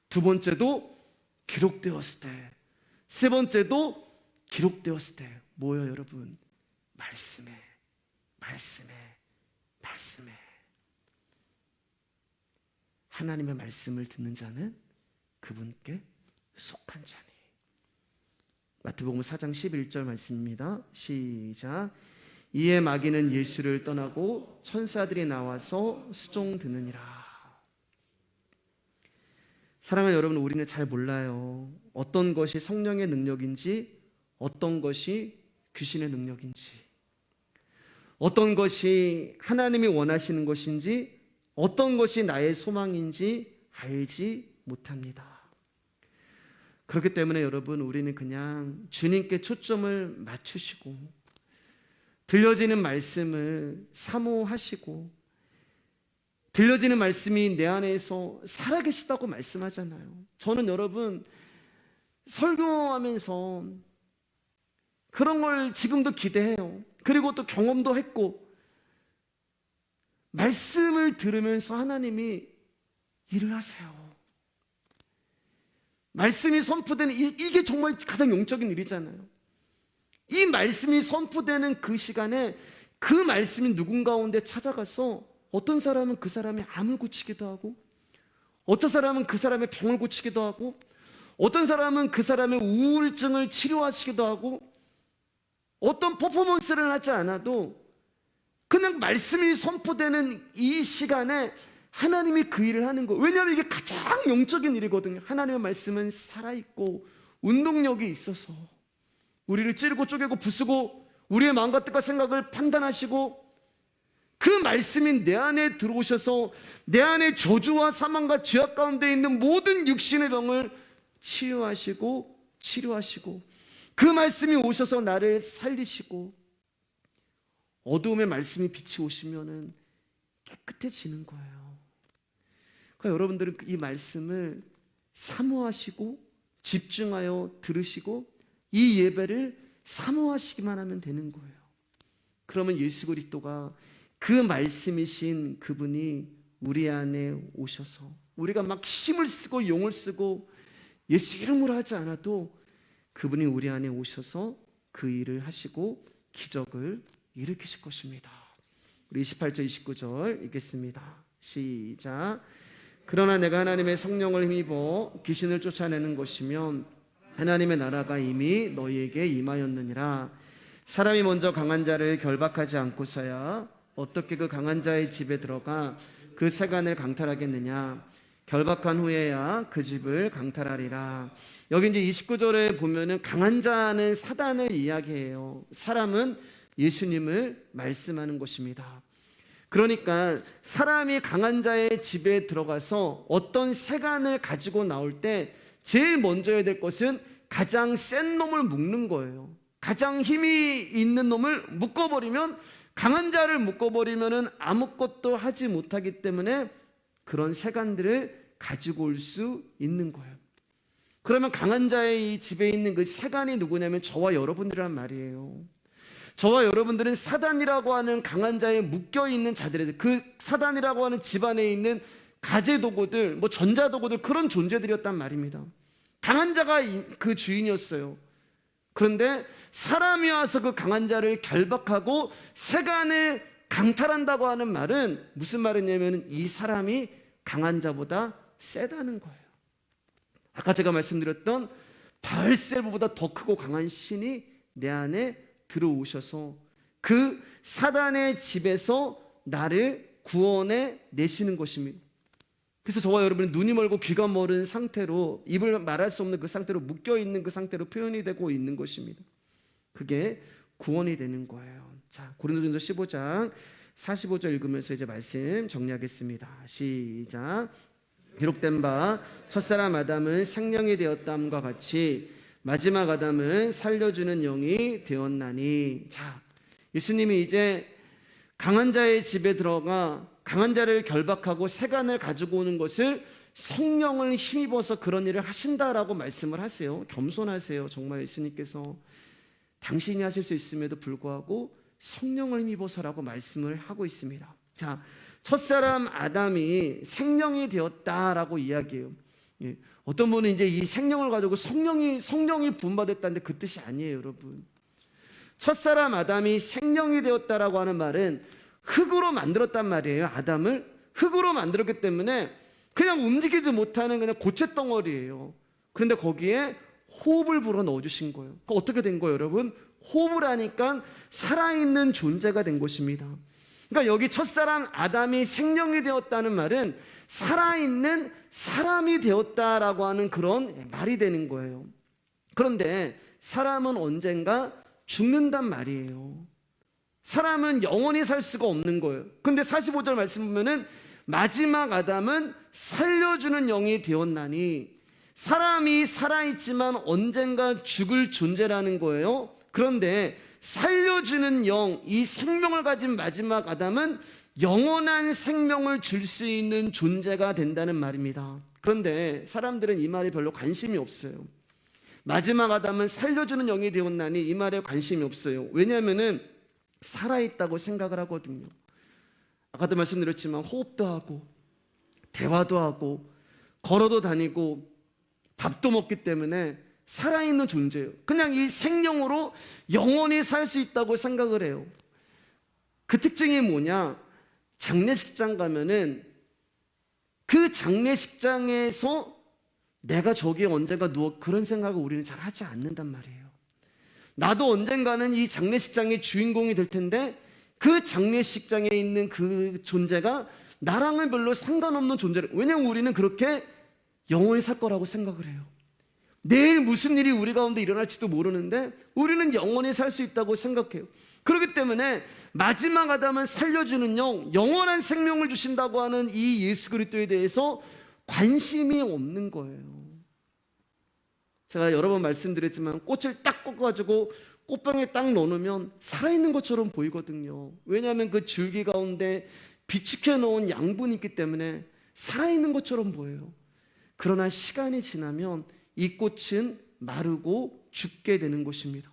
Speaker 1: 두 번째도 기록되었을 때, 세 번째도 기록되었을 때. 뭐예요 여러분? 말씀에. 하나님의 말씀을 듣는 자는 그분께 속한 자니. 마태복음 4장 11절 말씀입니다. 시작. 이에 마귀는 예수를 떠나고 천사들이 나와서 수종 드느니라. 사랑하는 여러분, 우리는 잘 몰라요. 어떤 것이 성령의 능력인지, 어떤 것이 귀신의 능력인지, 어떤 것이 하나님이 원하시는 것인지, 어떤 것이 나의 소망인지 알지 못합니다. 그렇기 때문에 여러분, 우리는 그냥 주님께 초점을 맞추시고 들려지는 말씀을 사모하시고, 들려지는 말씀이 내 안에서 살아계시다고 말씀하잖아요. 저는 여러분 설교하면서 그런 걸 지금도 기대해요. 그리고 또 경험도 했고, 말씀을 들으면서 하나님이 일을 하세요. 말씀이 선포되는 이게 정말 가장 영적인 일이잖아요. 이 말씀이 선포되는 그 시간에 그 말씀이 누군 가운데 찾아가서 어떤 사람은 그 사람의 암을 고치기도 하고, 어떤 사람은 그 사람의 병을 고치기도 하고, 어떤 사람은 그 사람의 우울증을 치료하시기도 하고, 어떤 퍼포먼스를 하지 않아도 그냥 말씀이 선포되는 이 시간에 하나님이 그 일을 하는 거예요. 왜냐하면 이게 가장 영적인 일이거든요. 하나님의 말씀은 살아있고 운동력이 있어서 우리를 찌르고 쪼개고 부수고 우리의 마음과 뜻과 생각을 판단하시고, 그 말씀이 내 안에 들어오셔서 내 안에 저주와 사망과 죄악 가운데 있는 모든 육신의 병을 치유하시고 치료하시고, 그 말씀이 오셔서 나를 살리시고 어두움의 말씀이 빛이 오시면은 깨끗해지는 거예요. 그러니까 여러분들은 이 말씀을 사모하시고 집중하여 들으시고 이 예배를 사모하시기만 하면 되는 거예요. 그러면 예수 그리스도가 그 말씀이신 그분이 우리 안에 오셔서 우리가 막 힘을 쓰고 용을 쓰고 예수 이름으로 하지 않아도 그분이 우리 안에 오셔서 그 일을 하시고 기적을 일으키실 것입니다. 우리 28절 29절 읽겠습니다. 시작. 그러나 내가 하나님의 성령을 힘입어 귀신을 쫓아내는 것이면 하나님의 나라가 이미 너희에게 임하였느니라. 사람이 먼저 강한 자를 결박하지 않고서야 어떻게 그 강한 자의 집에 들어가 그 세간을 강탈하겠느냐. 결박한 후에야 그 집을 강탈하리라. 여기 이제 29절에 보면은 강한 자는 사단을 이야기해요. 사람은 예수님을 말씀하는 것입니다. 그러니까 사람이 강한 자의 집에 들어가서 어떤 세간을 가지고 나올 때 제일 먼저 해야 될 것은 가장 센 놈을 묶는 거예요. 가장 힘이 있는 놈을 묶어버리면, 강한 자를 묶어버리면 아무것도 하지 못하기 때문에 그런 세간들을 가지고 올 수 있는 거예요. 그러면 강한 자의 이 집에 있는 그 세간이 누구냐면 저와 여러분들이란 말이에요. 저와 여러분들은 사단이라고 하는 강한 자에 묶여있는 자들이에요. 그 사단이라고 하는 집안에 있는 가재도구들, 전자도구들, 그런 존재들이었단 말입니다. 강한 자가 그 주인이었어요. 그런데 사람이 와서 그 강한 자를 결박하고 세간을 강탈한다고 하는 말은 무슨 말이냐면 이 사람이 강한 자보다 세다는 거예요. 아까 제가 말씀드렸던 바알세부보다 더 크고 강한 신이 내 안에 들어오셔서 그 사단의 집에서 나를 구원해 내시는 것입니다. 그래서 저와 여러분은 눈이 멀고 귀가 멀은 상태로, 입을 말할 수 없는 그 상태로 묶여있는 그 상태로 표현이 되고 있는 것입니다. 그게 구원이 되는 거예요. 자, 고린도전서 15장 45절 읽으면서 이제 말씀 정리하겠습니다. 시작. 기록된 바 첫사람 아담은 생명이 되었다함과 같이 마지막 아담은 살려주는 영이 되었나니. 자, 예수님이 이제 강한 자의 집에 들어가 강한 자를 결박하고 세간을 가지고 오는 것을 성령을 힘입어서 그런 일을 하신다라고 말씀을 하세요. 겸손하세요. 정말 예수님께서 당신이 하실 수 있음에도 불구하고 성령을 힘입어서라고 말씀을 하고 있습니다. 자, 첫사람 아담이 생명이 되었다라고 이야기해요. 예. 어떤 분은 이제 이 생명을 가지고 성령이 부음받았다는데 그 뜻이 아니에요, 여러분. 첫사람 아담이 생명이 되었다라고 하는 말은 흙으로 만들었단 말이에요. 아담을 흙으로 만들었기 때문에 그냥 움직이지 못하는 그냥 고체덩어리예요. 그런데 거기에 호흡을 불어 넣어주신 거예요. 어떻게 된 거예요, 여러분? 호흡을 하니까 살아있는 존재가 된 것입니다. 그러니까 여기 첫사람 아담이 생명이 되었다는 말은 살아있는 사람이 되었다라고 하는 그런 말이 되는 거예요. 그런데 사람은 언젠가 죽는단 말이에요. 사람은 영원히 살 수가 없는 거예요. 그런데 45절 말씀 보면은 마지막 아담은 살려주는 영이 되었나니, 사람이 살아있지만 언젠가 죽을 존재라는 거예요. 그런데 살려주는 영, 이 생명을 가진 마지막 아담은 영원한 생명을 줄 수 있는 존재가 된다는 말입니다. 그런데 사람들은 이 말에 별로 관심이 없어요. 마지막 아담은 살려주는 영이 되었나니 이 말에 관심이 없어요. 왜냐하면은 살아있다고 생각을 하거든요. 아까도 말씀드렸지만 호흡도 하고 대화도 하고 걸어도 다니고 밥도 먹기 때문에 살아있는 존재예요. 그냥 이 생명으로 영원히 살 수 있다고 생각을 해요. 그 특징이 뭐냐? 장례식장 가면은 그 장례식장에서 내가 저기에 언젠가 누워, 그런 생각을 우리는 잘 하지 않는단 말이에요. 나도 언젠가는 이 장례식장의 주인공이 될 텐데 그 장례식장에 있는 그 존재가 나랑은 별로 상관없는 존재를, 왜냐하면 우리는 그렇게 영원히 살 거라고 생각을 해요. 내일 무슨 일이 우리 가운데 일어날지도 모르는데 우리는 영원히 살 수 있다고 생각해요. 그렇기 때문에 마지막 아담은 살려주는 영, 영원한 생명을 주신다고 하는 이 예수 그리스도에 대해서 관심이 없는 거예요. 제가 여러 번 말씀드렸지만 꽃을 딱 꺾어가지고 꽃병에 딱 넣어놓으면 살아있는 것처럼 보이거든요. 왜냐하면 그 줄기 가운데 비축해 놓은 양분이 있기 때문에 살아있는 것처럼 보여요. 그러나 시간이 지나면 이 꽃은 마르고 죽게 되는 것입니다.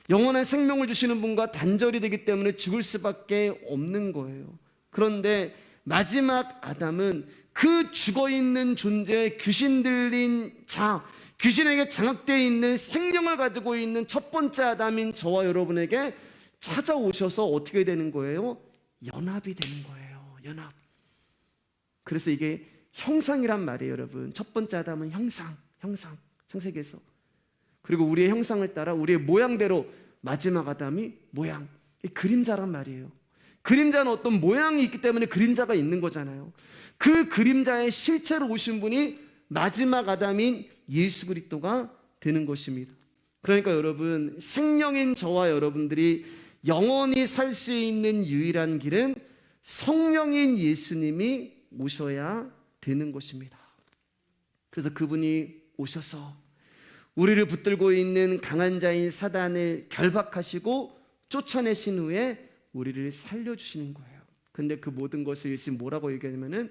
Speaker 1: 영원한 생명을 주시는 분과 단절이 되기 때문에 죽을 수밖에 없는 거예요. 그런데 마지막 아담은 그 죽어있는 존재의 귀신 들린 자, 귀신에게 장악되어 있는 생명을 가지고 있는 첫 번째 아담인 저와 여러분에게 찾아오셔서 어떻게 되는 거예요? 연합이 되는 거예요. 연합. 그래서 이게 형상이란 말이에요, 여러분. 첫 번째 아담은 형상, 창세기에서. 그리고 우리의 형상을 따라 우리의 모양대로 마지막 아담이 모양, 그림자란 말이에요. 그림자는 어떤 모양이 있기 때문에 그림자가 있는 거잖아요. 그 그림자의 실체로 오신 분이 마지막 아담인 예수 그리스도가 되는 것입니다. 그러니까 여러분, 생명인 저와 여러분들이 영원히 살 수 있는 유일한 길은 성령인 예수님이 오셔야 되는 것입니다. 그래서 그분이 오셔서 우리를 붙들고 있는 강한 자인 사단을 결박하시고 쫓아내신 후에 우리를 살려주시는 거예요. 근데 그 모든 것을 예수님 뭐라고 얘기하냐면은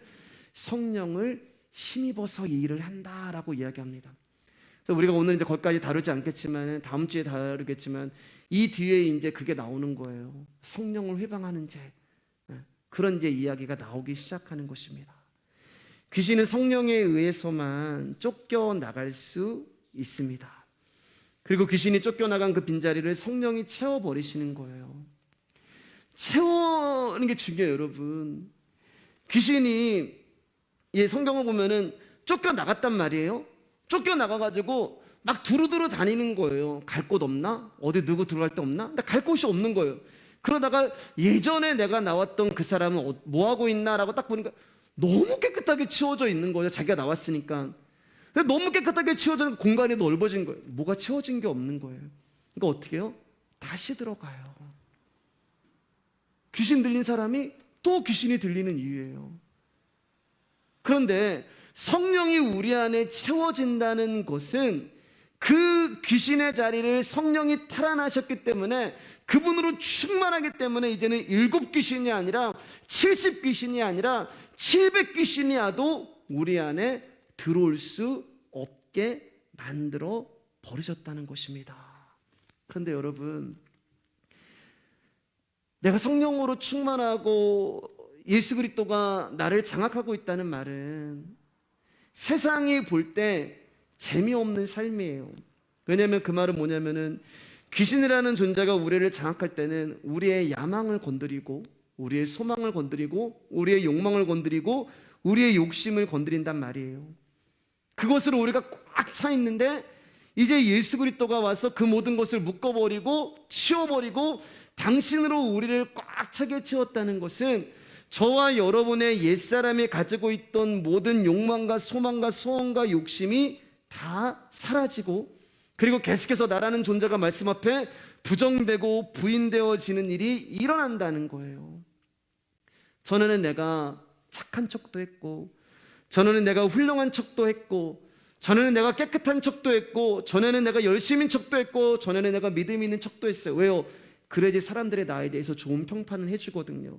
Speaker 1: 성령을 힘입어서 이 일을 한다라고 이야기합니다. 그래서 우리가 오늘 이제 거기까지 다루지 않겠지만 다음 주에 다루겠지만 이 뒤에 이제 그게 나오는 거예요. 성령을 회방하는 죄. 그런 이제 이야기가 나오기 시작하는 것입니다. 귀신은 성령에 의해서만 쫓겨나갈 수 있습니다. 그리고 귀신이 쫓겨나간 그 빈자리를 성령이 채워버리시는 거예요. 채우는 게 중요해요, 여러분. 귀신이 성경을 보면은 쫓겨나갔단 말이에요. 쫓겨나가가지고 막 두루두루 다니는 거예요. 갈 곳 없나? 어디 누구 들어갈 데 없나? 근데 갈 곳이 없는 거예요. 그러다가 예전에 내가 나왔던 그 사람은 뭐 하고 있나라고 딱 보니까 너무 깨끗하게 치워져 있는 거예요. 자기가 나왔으니까. 너무 깨끗하게 치워진 공간이 넓어진 거예요. 뭐가 채워진 게 없는 거예요. 그러니까 어떻게 해요? 다시 들어가요. 귀신 들린 사람이 또 귀신이 들리는 이유예요. 그런데 성령이 우리 안에 채워진다는 것은 그 귀신의 자리를 성령이 탈환하셨기 때문에 그분으로 충만하기 때문에 이제는 7귀신이 아니라 70귀신이 아니라 700귀신이 와도 우리 안에 들어올 수 없게 만들어 버리셨다는 것입니다. 그런데 여러분, 내가 성령으로 충만하고 예수 그리스도가 나를 장악하고 있다는 말은 세상이 볼 때 재미없는 삶이에요. 왜냐하면 그 말은 뭐냐면은 귀신이라는 존재가 우리를 장악할 때는 우리의 야망을 건드리고 우리의 소망을 건드리고 우리의 욕망을 건드리고 우리의 욕심을 건드린단 말이에요. 그것으로 우리가 꽉 차 있는데 이제 예수 그리스도가 와서 그 모든 것을 묶어버리고 치워버리고 당신으로 우리를 꽉 차게 채웠다는 것은 저와 여러분의 옛사람이 가지고 있던 모든 욕망과 소망과 소원과 욕심이 다 사라지고 그리고 계속해서 나라는 존재가 말씀 앞에 부정되고 부인되어지는 일이 일어난다는 거예요. 전에는 내가 착한 척도 했고 전에는 내가 훌륭한 척도 했고 전에는 내가 깨끗한 척도 했고 전에는 내가 열심인 척도 했고 전에는 내가 믿음 있는 척도 했어요. 왜요? 그래야지 사람들이 나에 대해서 좋은 평판을 해주거든요.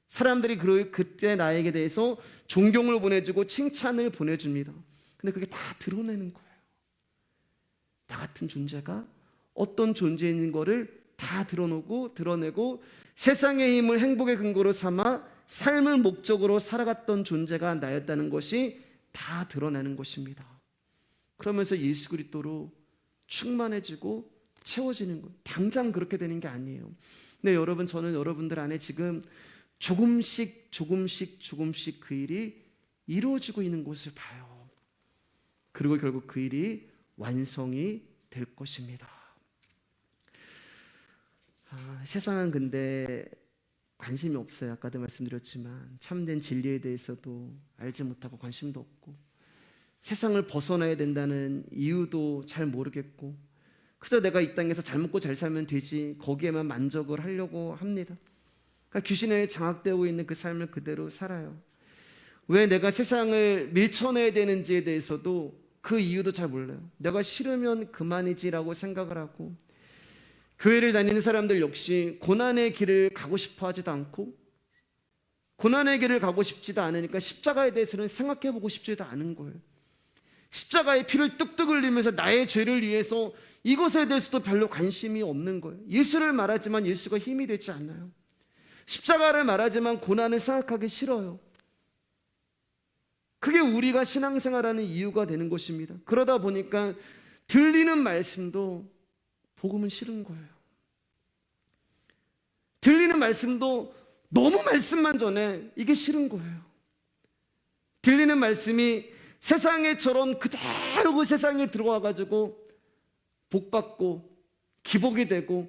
Speaker 1: 사람들이 그때 나에게 대해서 존경을 보내주고 칭찬을 보내줍니다. 근데 그게 다 드러내는 거예요. 나 같은 존재가 어떤 존재인 거를 다 드러내고 세상의 힘을 행복의 근거로 삼아 삶을 목적으로 살아갔던 존재가 나였다는 것이 다 드러나는 것입니다. 그러면서 예수 그리스도로 충만해지고 채워지는 것. 당장 그렇게 되는 게 아니에요. 근데 여러분, 저는 여러분들 안에 지금 조금씩 그 일이 이루어지고 있는 것을 봐요. 그리고 결국 그 일이 완성이 될 것입니다. 세상은 근데 관심이 없어요. 아까도 말씀드렸지만 참된 진리에 대해서도 알지 못하고 관심도 없고 세상을 벗어나야 된다는 이유도 잘 모르겠고 그저 내가 이 땅에서 잘 먹고 잘 살면 되지 거기에만 만족을 하려고 합니다. 그러니까 귀신에 장악되고 있는 그 삶을 그대로 살아요. 왜 내가 세상을 밀쳐내야 되는지에 대해서도 그 이유도 잘 몰라요. 내가 싫으면 그만이지라고 생각을 하고, 교회를 다니는 사람들 역시 고난의 길을 가고 싶어 하지도 않고, 고난의 길을 가고 싶지도 않으니까 십자가에 대해서는 생각해보고 싶지도 않은 거예요. 십자가의 피를 뚝뚝 흘리면서 나의 죄를 위해서 이것에 대해서도 별로 관심이 없는 거예요. 예수를 말하지만 예수가 힘이 되지 않아요. 십자가를 말하지만 고난을 생각하기 싫어요. 그게 우리가 신앙생활하는 이유가 되는 것입니다. 그러다 보니까 들리는 말씀도 복음은 싫은 거예요. 들리는 말씀도 너무 말씀만 전해 이게 싫은 거예요. 들리는 말씀이 세상에처럼 그대로 그 세상에 들어와가지고 복받고 기복이 되고,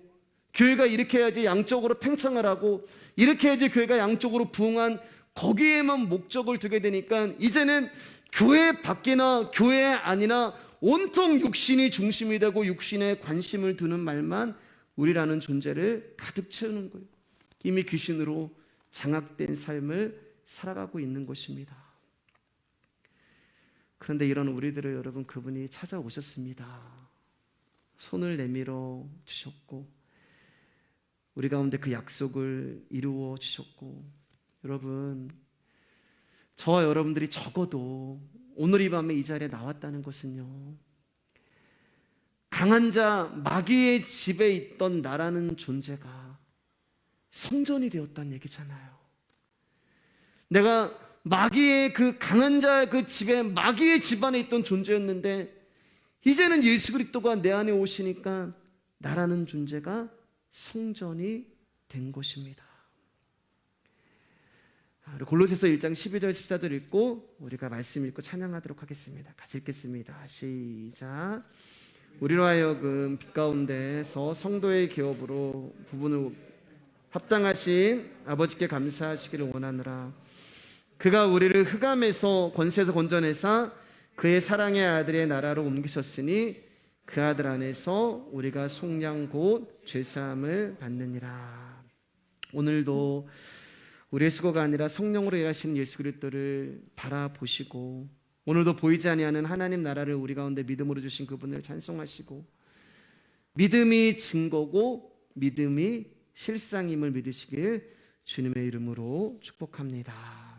Speaker 1: 교회가 이렇게 해야지 양쪽으로 팽창을 하고, 이렇게 해야지 교회가 양쪽으로 부흥한, 거기에만 목적을 두게 되니까 이제는 교회 밖이나 교회 안이나 온통 육신이 중심이 되고 육신에 관심을 두는 말만 우리라는 존재를 가득 채우는 거예요. 이미 귀신으로 장악된 삶을 살아가고 있는 것입니다. 그런데 이런 우리들을 여러분, 그분이 찾아오셨습니다. 손을 내밀어 주셨고, 우리 가운데 그 약속을 이루어 주셨고, 여러분, 저와 여러분들이 적어도 오늘 이 밤에 이 자리에 나왔다는 것은요, 강한 자 마귀의 집에 있던 나라는 존재가 성전이 되었다는 얘기잖아요. 내가 마귀의 그 강한 자의 그 집에, 마귀의 집안에 있던 존재였는데 이제는 예수 그리스도가 내 안에 오시니까 나라는 존재가 성전이 된 것입니다. 골로새서 1장 12절 14절 읽고 우리가 말씀 읽고 찬양하도록 하겠습니다. 같이 읽겠습니다. 시작. 우리로 하여금 빛 가운데서 성도의 기업으로 부분을 합당하신 아버지께 감사하시기를 원하노라. 그가 우리를 흑암에서 권세에서 건져내사 그의 사랑의 아들의 나라로 옮기셨으니 그 아들 안에서 우리가 속량 곧 죄사함을 받느니라. 오늘도 우리의 수고가 아니라 성령으로 일하시는 예수 그리스도를 바라보시고, 오늘도 보이지 아니하는 하나님 나라를 우리 가운데 믿음으로 주신 그분을 찬송하시고, 믿음이 증거고 믿음이 실상임을 믿으시길 주님의 이름으로 축복합니다.